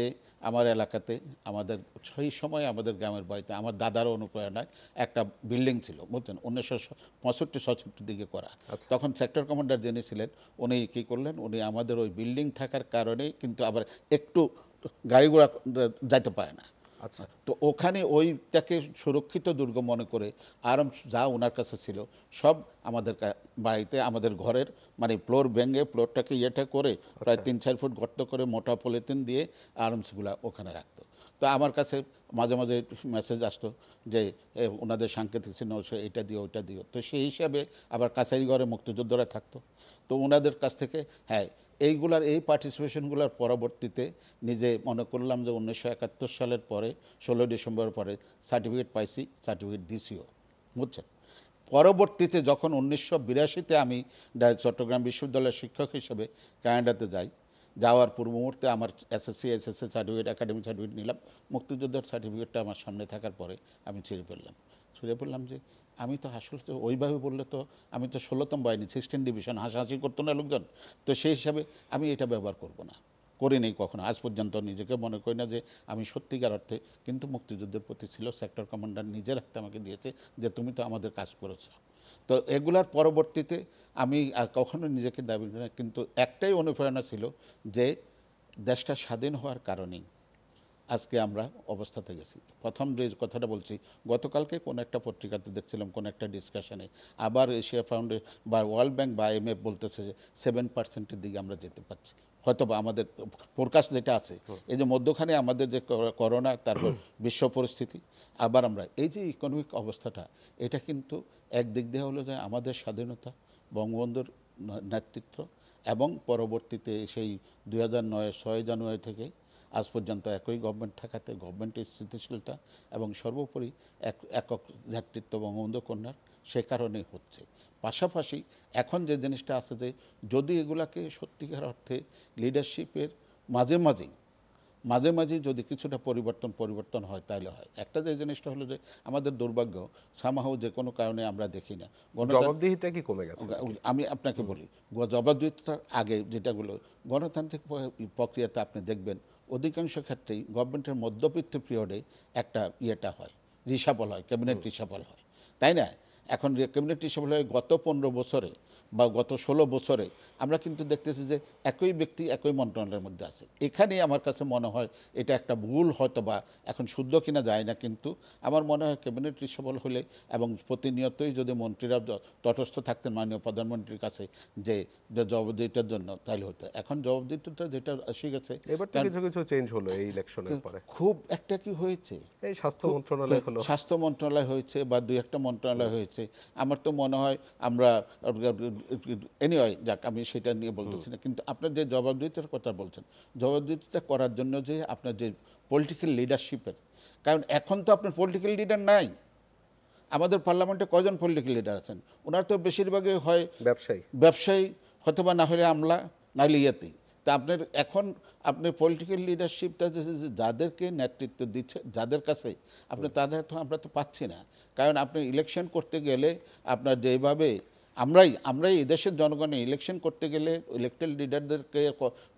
আমার এলাকাতে আমাদের সেই সময় আমাদের গ্রামের বাড়িতে আমার দাদারও অনুপ্রেরণায় একটা বিল্ডিং ছিল, বুঝলেন, 1965-66 দিকে করা। আচ্ছা। তখন সেক্টর কমান্ডার যিনি ছিলেন উনি কী করলেন, উনি আমাদের ওই বিল্ডিং থাকার কারণে কিন্তু আবার একটু গাড়ি ঘোড়া যাইতে পারে না। আচ্ছা তো ওখানে ওইটাকে সুরক্ষিত দুর্গ মনে করে আরাম যা ওনার কাছে ছিল সব আমাদের বাড়িতে, আমাদের ঘরের মানে ফ্লোর ভেঙে ফ্লোরটাকে ইয়েটা করে প্রায় 3-4 ফুট গর্ত করে মোটা পলিথিন দিয়ে আরামসগুলা ওখানে রাখতো। তো আমার কাছে মাঝে মাঝে মেসেজ আসতো যে ওনাদের সাংকেতিক চিহ্ন এটা দিও ওইটা দিও। তো সেই হিসাবে আবার কাছারি ঘরে মুক্তিযোদ্ধারা থাকতো, তো ওনাদের কাছ থেকে হ্যাঁ এইগুলার এই পার্টিসিপেশনগুলোর পরবর্তীতে নিজে মনে করলাম যে 1971 সালের পরে 16 ডিসেম্বরের পরে সার্টিফিকেট পাইছি, সার্টিফিকেট দিছিও, বুঝছেন। পরবর্তীতে যখন 1982-তে আমি চট্টগ্রাম বিশ্ববিদ্যালয়ের শিক্ষক হিসেবে কানাডাতে যাই, যাওয়ার পূর্ব মুহূর্তে আমার এসএসসি সার্টিফিকেট, একাডেমিক সার্টিফিকেট নিলাম। মুক্তিযোদ্ধার সার্টিফিকেটটা আমার সামনে থাকার পরে আমি ছিঁড়ে ফেললাম যে আমি তো আসলে তো ওইভাবে বললে তো আমি তো 16তম বাহিনী 16 ডিভিশন, হাসাহাসি করতো না লোকজন। তো সেই হিসাবে আমি এটা ব্যবহার করব না, করিনি কখনো, আজ পর্যন্ত নিজেকে মনে করি না যে আমি সত্যিকার অর্থে। কিন্তু মুক্তিযুদ্ধের প্রতি ছিল, সেক্টর কমান্ডার নিজের হাতে আমাকে দিয়েছে যে তুমি তো আমাদের কাজ করেছো। তো এগুলার পরবর্তীতে আমি কখনো নিজেকে দাবি করি না, কিন্তু একটাই অনুপ্রেরণা ছিল যে দেশটা স্বাধীন হওয়ার কারণেই আজকে আমরা অবস্থাতে গেছি। প্রথম যে কথাটা বলছি, গতকালকে কোনো একটা পত্রিকাতে দেখছিলাম কোনো একটা ডিসকাশনে আবার এশিয়া ফাউন্ডেশন বা ওয়ার্ল্ড ব্যাংক বা IMF বলতেছে যে 7%-এর দিকে আমরা যেতে পারছি, হয়তো বা আমাদের ফোরকাস্ট যেটা আছে। এই যে মধ্যখানে আমাদের যে করোনা, তারপর বিশ্ব পরিস্থিতি, আবার আমরা এই যে ইকোনমিক অবস্থাটা, এটা কিন্তু একদিক দিয়ে হলো যে আমাদের স্বাধীনতা, বঙ্গবন্ধুর নেতৃত্ব, এবং পরবর্তীতে সেই 2009-এর 6 জানুয়ারি থেকে আজ পর্যন্ত একই গভর্নমেন্ট থাকাতে গভর্নমেন্টের স্থিতিশীলতা এবং সর্বোপরি একক নেতৃত্ব বঙ্গবন্ধু কন্যার, সে কারণেই হচ্ছে। পাশাপাশি এখন যে জিনিসটা আছে যে যদি এগুলাকে সত্যিকার অর্থে লিডারশিপের মাঝে মাঝে যদি কিছুটা পরিবর্তন হয় তাহলে হয়। একটা যে জিনিসটা হলো যে আমাদের দুর্ভাগ্য, সামাহাও যে কোনো কারণে আমরা দেখি না জবাবদিহিতা কি কমে গেছে? আমি আপনাকে বলি, জবাবদিহিতার আগে যেটাগুলো গণতান্ত্রিক প্রক্রিয়াতে আপনি দেখবেন অধিকাংশ ক্ষেত্রেই গভর্নমেন্টের মধ্যবিত্ত পিরিয়ডে একটা ইয়েটা হয়, রিসাফল হয়, ক্যাবিনেট রিসাফল হয়, তাই না? এখন ক্যাবিনেট রিসাফল হয়ে গত 15 বছরে বা গত 16 বছরে আমরা কিন্তু দেখতেছি যে একই ব্যক্তি একই মন্ত্রণালয়ের মধ্যে আছে। এখানেই আমার কাছে মনে হয় এটা একটা ভুল, হয়তো বা এখন শুদ্ধ কিনা যায় না, কিন্তু আমার মনে হয় ক্যাবিনেট রিসাফল হলে এবং প্রতিনিয়তই যদি মন্ত্রীরা তটস্থ থাকতেন মাননীয় প্রধানমন্ত্রীর কাছে যে জবাবদিহিতার জন্য, তাইলে হতো। এখন জবাবদিহিতাটা যেটা এসে গেছে, এবার তো কিছু কিছু চেঞ্জ হলো এই ইলেকশনের পরে। খুব একটা কি হয়েছে, এই স্বাস্থ্য মন্ত্রণালয় হলো, স্বাস্থ্য মন্ত্রণালয় হয়েছে বা 2-1টা মন্ত্রণালয় হয়েছে। আমার তো মনে হয় আমরা এনিওয়ে যাক, আমি সেটা নিয়ে বলতেছি না, কিন্তু আপনার যে জবাবদিহিতার কথা বলছেন, জবাবদিহিতা করার জন্য যে আপনার যে পলিটিক্যাল লিডারশিপের, কারণ এখন তো আপনার পলিটিক্যাল লিডার নাই। আমাদের পার্লামেন্টে কয়জন পলিটিক্যাল লিডার আছেন? ওনার তো বেশিরভাগই হয় ব্যবসায়ী, হয়তো বা না হলে আমলা, নাহলে ইয়েতেই। তা আপনার এখন আপনার পলিটিক্যাল লিডারশিপটা যাদেরকে নেতৃত্ব দিচ্ছে, যাদের কাছে আপনার, তাদের তো আমরা তো পাচ্ছি না। কারণ আপনি ইলেকশন করতে গেলে আপনার যেভাবে আমরাই এদেশের জনগণে ইলেকশন করতে গেলে ইলেক্টেড লিডারদেরকে,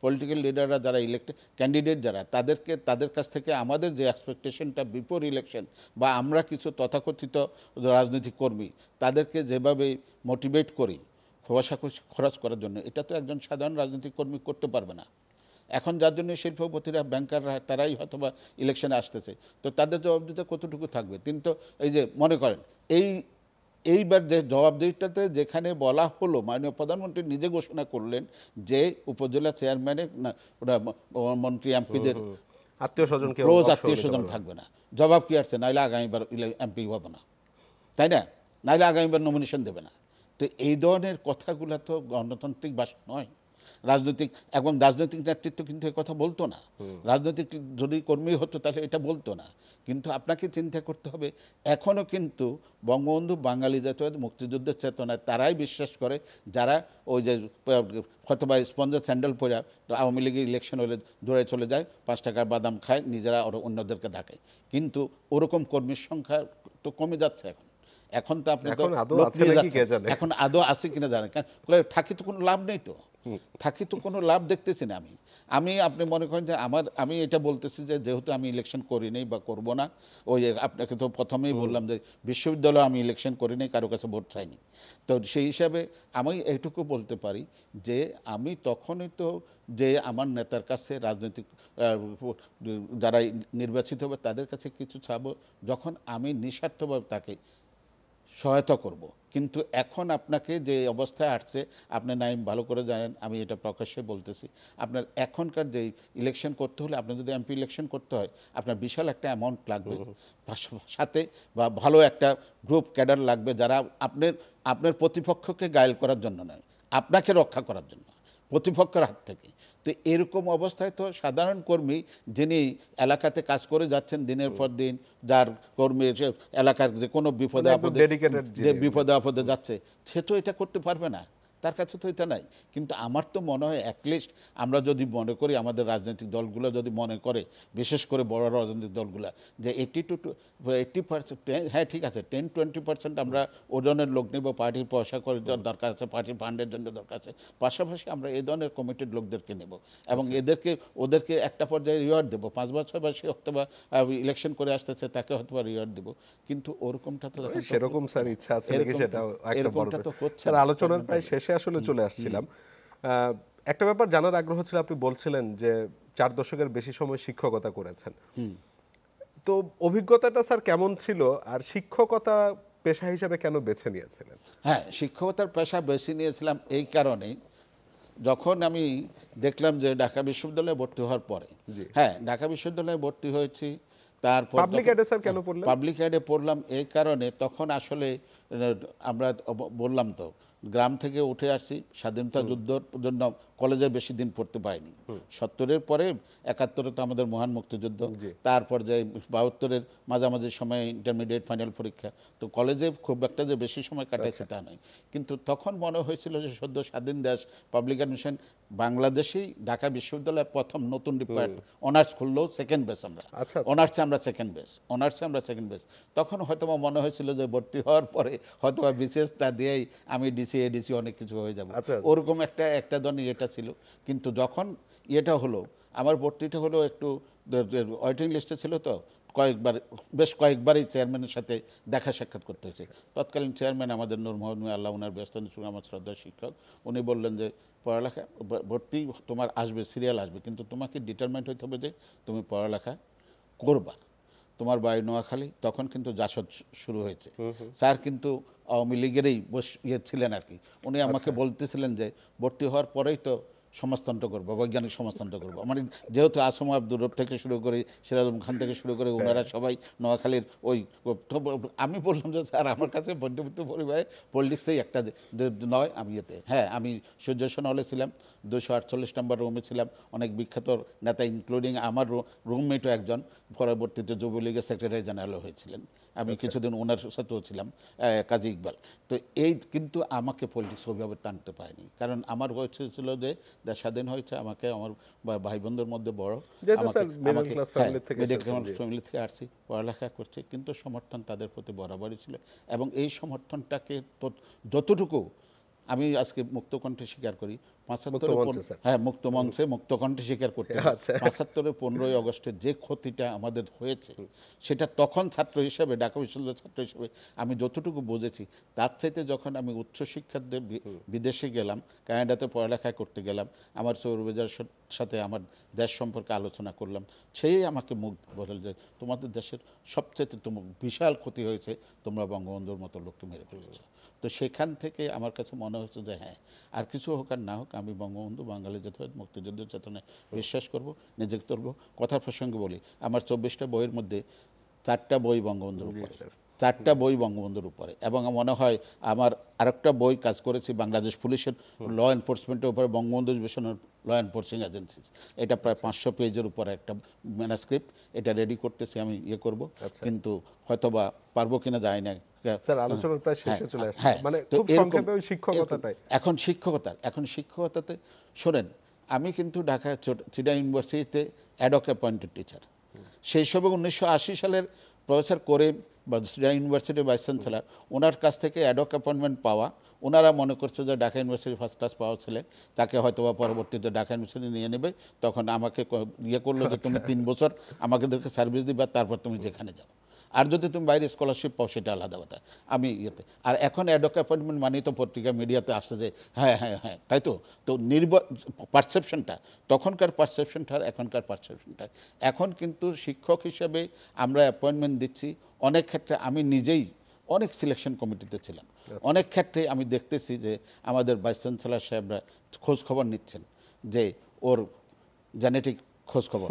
পলিটিক্যাল লিডাররা যারা ইলেক্টেড ক্যান্ডিডেট যারা, তাদের কাছ থেকে আমাদের যে এক্সপেকটেশনটা বিফোর ইলেকশন, বা আমরা কিছু তথাকথিত রাজনৈতিক কর্মী তাদেরকে যেভাবে মোটিভেট করি পয়সা খরচ করার জন্য, এটা তো একজন সাধারণ রাজনৈতিক কর্মী করতে পারবে না। এখন যার জন্য শিল্পপতিরা, ব্যাংকাররা, তারাই হয়তো বা ইলেকশনে আসতেছে, তো তাদের জবাবদিহিতা কতটুকু থাকবে? তিনি তো এই যে মনে করেন এইবার যে জবাবদিহিতাতে যেখানে বলা হলো, মাননীয় প্রধানমন্ত্রী নিজে ঘোষণা করলেন যে উপজেলা চেয়ারম্যানের মন্ত্রী এমপিদের আত্মীয় স্বজন কেউ ক্লোজ অংশ আত্মীয় নিতে স্বজন পারবে না। থাকবে না। জবাব কি আসছে? নাইলে আগামীবার এমপি হবে না, তাই না? নাইলে আগামীবার নমিনেশন দেবে না। তো এই ধরনের কথাগুলো তো গণতান্ত্রিক ভাষা নয়। রাজনৈতিক এবং রাজনৈতিক নেতৃত্ব কিন্তু এ কথা বলতো না। রাজনৈতিক যদি কর্মী হতো তাহলে এটা বলতো না। কিন্তু আপনাকে চিন্তা করতে হবে, এখনও কিন্তু বঙ্গবন্ধু বাঙালি জাতীয়তাবাদী মুক্তিযুদ্ধের চেতনায় তারাই বিশ্বাস করে যারা ওই যে হয়তোবা স্পঞ্জের স্যান্ডেল পরে আওয়ামী লীগের ইলেকশন হলে দৌড়ে চলে যায়, 5 টাকার বাদাম খায়, নিজেরা অন্যদেরকে ডাকে। কিন্তু ওরকম কর্মীর সংখ্যা তো কমে যাচ্ছে এখন। এখন তো আপনি তো এখন আদৌ লোক আছে নিয়ে নাকি কে যাচ্ছেন। জানে? এখন আদৌ আছে কিনা জানেন? কারণ থাকি তো কোনো লাভ নেই, তো থাকি তো কোনো লাভ দেখতেছি না আমি আপনি মনে করেন যে আমি এটা বলতেছি যে যেহেতু আমি ইলেকশন করি নাই বা করব না, ওই আপনাকে তো প্রথমেই বললাম যে বিশ্ববিদ্যালয়ে আমি ইলেকশন করি নাই, কারো কাছে ভোট চাইনি। তো সেই হিসাবে আমি এইটুকু বলতে পারি যে আমি তখনই তো যে আমার নেতার কাছে রাজনৈতিক যারা নির্বাচিত হবে তাদের কাছে কিছু চাবো, যখন আমি নিঃস্বার্থভাবে তাকে সহায়তা করব। কিন্তু এখন আপনাকে যে অবস্থায় আসছে, আপনি নাইম ভালো করে জানেন, আমি এটা প্রকাশ্যে বলতেছি, আপনার এখনকার যে ইলেকশন করতে হলে, আপনার যদি এমপি ইলেকশন করতে হয়, আপনার বিশাল একটা অ্যামাউন্ট লাগবে, সাথে বা ভালো একটা গ্রুপ ক্যাডার লাগবে, যারা আপনার প্রতিপক্ষকে গায়েল করার জন্য নয়, আপনাকে রক্ষা করার জন্য প্রতিপক্ষের হাত থেকে। তো এরকম অবস্থায় তো সাধারণ কর্মী যিনি এলাকাতে কাজ করে যাচ্ছেন দিনের পর দিন, যার কর্মী এলাকার যে কোনো বিপদে মানে একদম আপদে dedicated যিনি। বিপদে আপদে যাচ্ছে, সে তো এটা করতে পারবে না, তার কাছে তো এটা নাই। কিন্তু আমার তো মনে হয় অ্যাটলিস্ট আমরা যদি মনে করি, আমাদের রাজনৈতিক দলগুলো যদি মনে করে, বিশেষ করে বড় রাজনৈতিক দলগুলো, যে 80% হ্যাঁ ঠিক আছে, 10-20% আমরা ওজনের লোক নেব, পার্টির পয়সা করে দরকার আছে, পার্টির ফান্ডের জন্য দরকার আছে, পাশাপাশি আমরা এই ধরনের কমিটেড লোকদেরকে নেব এবং ওদেরকে একটা পর্যায়ে রিওয়ার্ড দেবো। 5 বছর বা সে হয়তো বা ইলেকশন করে আসতেছে, তাকে হয়তো বা রিওয়ার্ড দেবো। কিন্তু ওরকমটা তো এখন তো সেরকম স্যার ইচ্ছা আছে নাকি সেটাও একটা বড় এরকমটা তো হচ্ছে স্যার, না। আলোচনার প্রায় শেষে আসলে চলে আসছিলাম। একটা ব্যাপার জানার আগ্রহ ছিল, আপনি বলছিলেন যে 4 দশকের বেশি সময় শিক্ষকতা করেছেন, তো অভিজ্ঞতাটা স্যার কেমন ছিল, আর শিক্ষকতা পেশা হিসেবে কেন বেছে নিয়েছিলেন? হ্যাঁ, শিক্ষকতার পেশা বেছে নিয়েছিলাম এই কারণে, যখন আমি দেখলাম যে ঢাকা বিশ্ববিদ্যালয়ে ভর্তি হওয়ার পরে, জি। হ্যাঁ ঢাকা বিশ্ববিদ্যালয়ে ভর্তি হয়েছি, তারপর পাবলিক এডে স্যার কেন পড়লেন? পাবলিক অ্যাডে পড়লাম এই কারণে, তখন আসলে আমরা বললাম তো গ্রাম থেকে উঠে আসছি, স্বাধীনতা যুদ্ধর জন্য কলেজে বেশি দিন পড়তে পাইনি। 70-এর পরে 71-এ তো আমাদের মহান মুক্তিযুদ্ধ, তারপর যে 72-এর মাঝামাঝি সময়ে ইন্টারমিডিয়েট ফাইনাল পরীক্ষা, তো কলেজে খুব একটা যে বেশি সময় কাটাইছে তা নয়। কিন্তু তখন মনে হয়েছিল যে সদ্য স্বাধীন দেশ, পাবলিক অ্যাডমিশন বাংলাদেশেই ঢাকা বিশ্ববিদ্যালয়ে প্রথম নতুন ডিপার্টমেন্ট অনার্স খুললেও সেকেন্ড বেস, আমরা আচ্ছা, আচ্ছা। অনার্সে আমরা সেকেন্ড বেস। তখন হয়তো মনে হয়েছিল যে ভর্তি হওয়ার পরে হয়তো বিশেষ তা দিয়েই আমি ডিসি এডিসি অনেক কিছু হয়ে যাব, আচ্ছা। ওরকম একটা ধরনের এটা ছিল। কিন্তু যখন এটা হলো, আমার ভর্তিটা হলো একটু ওয়েটিং লিস্টে ছিল, তো বেশ কয়েকবারই চেয়ারম্যানের সাথে দেখা সাক্ষাৎ করতে হয়েছে। তৎকালীন চেয়ারম্যান আমাদের নূর মোহাম্মদ মিয়া, আল্লাহ ওনার ব্যস্ত, আমার শ্রদ্ধা শিক্ষক, উনি বললেন যে পড়ালেখা ভর্তি তোমার আসবে, সিরিয়াল আসবে, কিন্তু তোমাকে ডিটারমেন্ট হইতে হবে যে তুমি পড়ালেখা করবা। তোমার বাড়ি নোয়াখালী, তখন কিন্তু জাসদ শুরু হয়েছে। স্যার কিন্তু আওয়ামী লীগেরই ছিলেন আর কি। উনি আমাকে বলতেছিলেন যে ভর্তি হওয়ার পরেই তো সমাজতন্ত্র করবো, বৈজ্ঞানিক সমাজতন্ত্র করবো। মানে যেহেতু আসম আব্দুর রব থেকে শুরু করে সিরাজ আলম খান থেকে শুরু করে ওনারা সবাই নোয়াখালীর ওই, আমি বললাম যে স্যার আমার কাছে মধ্যবিত্ত পরিবারে পলিটিক্সেই একটা নয়, আমি এতে হ্যাঁ, আমি সূর্যসেন হলে ছিলাম, 248 নম্বর রুমে ছিলাম, অনেক বিখ্যাত নেতা ইনক্লুডিং আমার রুমমেটও একজন পরবর্তীতে যুবলীগের সেক্রেটারি জেনারেল হয়েছিলেন, আমি কিছুদিন ওনার সাথেও ছিলাম, কাজী ইকবাল। তো এই কিন্তু আমাকে পলিটিক্স ওইভাবে টানতে পারেনি, কারণ আমার হয়েছিল যে দেশ স্বাধীন হয়েছে, আমাকে আমার ভাই বোনদের মধ্যে বড়, যেহেতু স্যার মিডল ক্লাস ফ্যামিলি থেকে মিডল এসেছেন, ক্লাস ফ্যামিলি থেকে আসছি, পড়ালেখা করছি, কিন্তু সমর্থন তাদের প্রতি বরাবরই ছিল। এবং এই সমর্থনটাকে যতটুকু আমি আজকে মুক্তকণ্ঠে স্বীকার করি, মুক্তমঞ্চে, স্যার। হ্যাঁ, মুক্ত মঞ্চে মুক্ত কণ্ঠে স্বীকার করতে হবে। আচ্ছা। ৭৫-এর 15ই আগস্টে যে ক্ষতিটা আমাদের হয়েছে, সেটা তখন ছাত্র হিসেবে, ঢাকা বিশ্ববিদ্যালয়ের ছাত্র হিসেবে আমি যতটুকু বুঝেছি, তার চাইতে যখন আমি উচ্চশিক্ষার্থে বিদেশে গেলাম, কানাডাতে পড়ালেখা করতে গেলাম, আমার সৌরভেজার সাথে আমার দেশ সম্পর্কে আলোচনা করলাম, সেই আমাকে মুখ বলে যে তোমাদের দেশের সবচেয়ে বিশাল ক্ষতি হয়েছে, তোমরা বঙ্গবন্ধুর মতো লোককে মেরে ফেলেছো। তো সেখান থেকে আমার কাছে মনে হচ্ছে যে হ্যাঁ, আর কিছু হোক আর না হোক, আমি বঙ্গবন্ধু, বাঙালি জাতীয়তাবাদ, মুক্তিযুদ্ধের চেতনায় বিশ্বাস করব, নিজেকে তুলব। কথার প্রসঙ্গে বলি, আমার 24টা বইয়ের মধ্যে 4টা বই বঙ্গবন্ধুর উপরে, 4টা বই বঙ্গবন্ধুর উপরে। এবং মনে হয় আমার আরেকটা বই কাজ করেছি বাংলাদেশ পুলিশের ল এনফোর্সমেন্টের উপরে, বঙ্গবন্ধু ডিভিশনের ল এনফোর্সিং এজেন্সিস। এটা প্রায় 500 পেজের উপরে একটা ম্যানাস্ক্রিপ্ট, এটা রেডি করতেছি, আমি করব, কিন্তু হয়তোবা পারবো কিনা যায় না। স্যার, আলোচনার প্রায় শেষে চলে আসছে, হ্যাঁ, মানে তো খুব এরকম- সংক্ষেপে ওই শিক্ষকতাটাই। এখন শিক্ষকতাতে শোনেন, আমি কিন্তু ঢাকা চিটাগাং ইউনিভার্সিটিতে অ্যাডক অ্যাপয়েন্টেড টিচার। সেই সবে 1980 সালের প্রফেসর করিম বা চিটাগাং ইউনিভার্সিটির ভাইস চ্যান্সেলর, ওনার কাছ থেকে অ্যাডক অ্যাপয়েন্টমেন্ট পাওয়া, ওনারা মনে করছে যে ঢাকা ইউনিভার্সিটি ফার্স্ট ক্লাস পাওয়া ছেলে, তাকে হয়তো বা পরবর্তীতে ঢাকা ইউনিভার্সিটি নিয়ে নেবে। তখন আমাকে করলো যে তুমি 3 বছর আমাদেরকে সার্ভিস দিবে, তারপর তুমি যেখানে যাও, আর যদি তুমি বাইরে স্কলারশিপ পাও সেটা আলাদা কথা। আমি আর এখন অ্যাডক অ্যাপয়েন্টমেন্ট মানেই তো পত্রিকা মিডিয়াতে আসছে যে হ্যাঁ হ্যাঁ হ্যাঁ, তাই তো। তো পারসেপশনটা, তখনকার পারসেপশনটা আর এখনকার পারসেপশনটা, এখন কিন্তু শিক্ষক হিসেবে আমরা অ্যাপয়েন্টমেন্ট দিচ্ছি, অনেক ক্ষেত্রে আমি নিজেই অনেক সিলেকশন কমিটিতে ছিলাম, অনেক ক্ষেত্রে আমি দেখতেছি যে আমাদের ভাইস চ্যান্সেলর সাহেবরা খোঁজ খবর নিচ্ছেন যে ওর জেনেটিক খোঁজ খবর।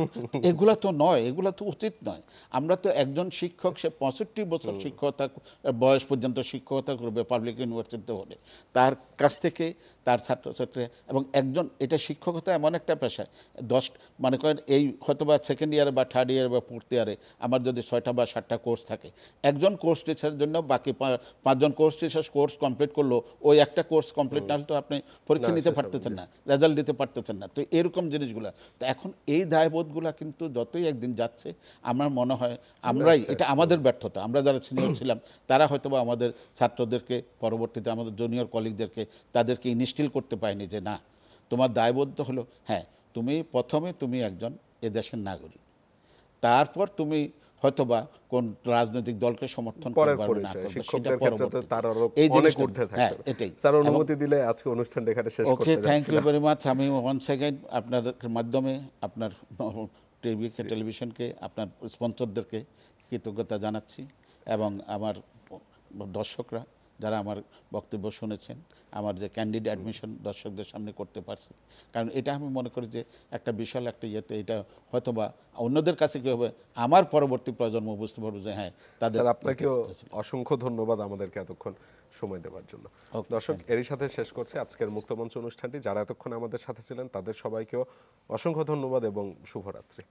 এগুলা তো নয়, এগুলা তো উচিত নয়। আমরা তো একজন শিক্ষক, সে 65 বছর শিক্ষকতা বয়স পর্যন্ত শিক্ষকতা করবে পাবলিক ইউনিভার্সিটিতে হলে, তার কাছ থেকে তার ছাত্রছাত্রী, এবং একজন, এটা শিক্ষকতা এমন একটা পেশা, মনে করেন এই হয়তোবা সেকেন্ড ইয়ারে বা থার্ড ইয়ারে বা ফোর্থ ইয়ারে আমার যদি 6টা বা 7টা কোর্স থাকে, একজন কোর্স টিচারের জন্য বাকি 5জন কোর্স টিচার কোর্স কমপ্লিট করলো, ওই একটা কোর্স কমপ্লিট না হলে তো আপনি পরীক্ষা নিতে পারতেছেন না, রেজাল্ট দিতে পারতেছেন না। তো এরকম জিনিসগুলো, তো এখন এই দায়বোধগুলা কিন্তু যতই একদিন যাচ্ছে, আমার মনে হয় আমরাই, এটা আমাদের ব্যর্থতা, আমরা যারা সিনিয়র ছিলাম তারা হয়তোবা আমাদের ছাত্রদেরকে, পরবর্তীতে আমাদের জুনিয়র কলিগদেরকে, তাদেরকে ইনস্টিল করতে পারেনি যে না, তোমার দায়বদ্ধ হলো, হ্যাঁ প্রথমে তুমি একজন এদেশের নাগরিক, তারপর তুমি হয়তোবা কোন রাজনৈতিক দলকে সমর্থন পরের করবে না পরিচয় করবে, শিক্ষকদের সেটা ক্ষেত্রে তো পরবর্তীতে। তার আরো এই অনেক জিনিসটা, ঊর্ধ্বে হ্যাঁ, থাকতে এটাই। স্যার, অনুমতি দিলে আজকে অনুষ্ঠানটা এখানে শেষ ওকে, করতে থ্যাংক ইউ যাচ্ছিলাম। Very much. আমি ওয়ান্স অ্যাগেন আপনাদের মাধ্যমে আপনার টেলিভিশনকে, আপনার স্পন্সরদেরকে কৃতজ্ঞতা জানাচ্ছি, এবং আমার দর্শকরা যারা আমার বক্তব্য শুনেছেন, আমার যে ক্যান্ডিড অ্যাডমিশন দর্শকদের সামনে করতে পারছি, কারণ এটা আমি মনে করি যে একটা বিশাল একটা ইয়েতে, এটা হয়তোবা অন্যদের কাছে কী হবে, আমার পরবর্তী প্রজন্ম বুঝতে পারবে যে হ্যাঁ, তাদের। স্যার, আপনাকেও অসংখ্য ধন্যবাদ আমাদেরকে এতক্ষণ সময় দেওয়ার জন্য। দর্শক, এরই সাথে শেষ করছে আজকের মুক্তমঞ্চ অনুষ্ঠানটি। যারা এতক্ষণ আমাদের সাথে ছিলেন তাদের সবাইকেও অসংখ্য ধন্যবাদ এবং শুভরাত্রি।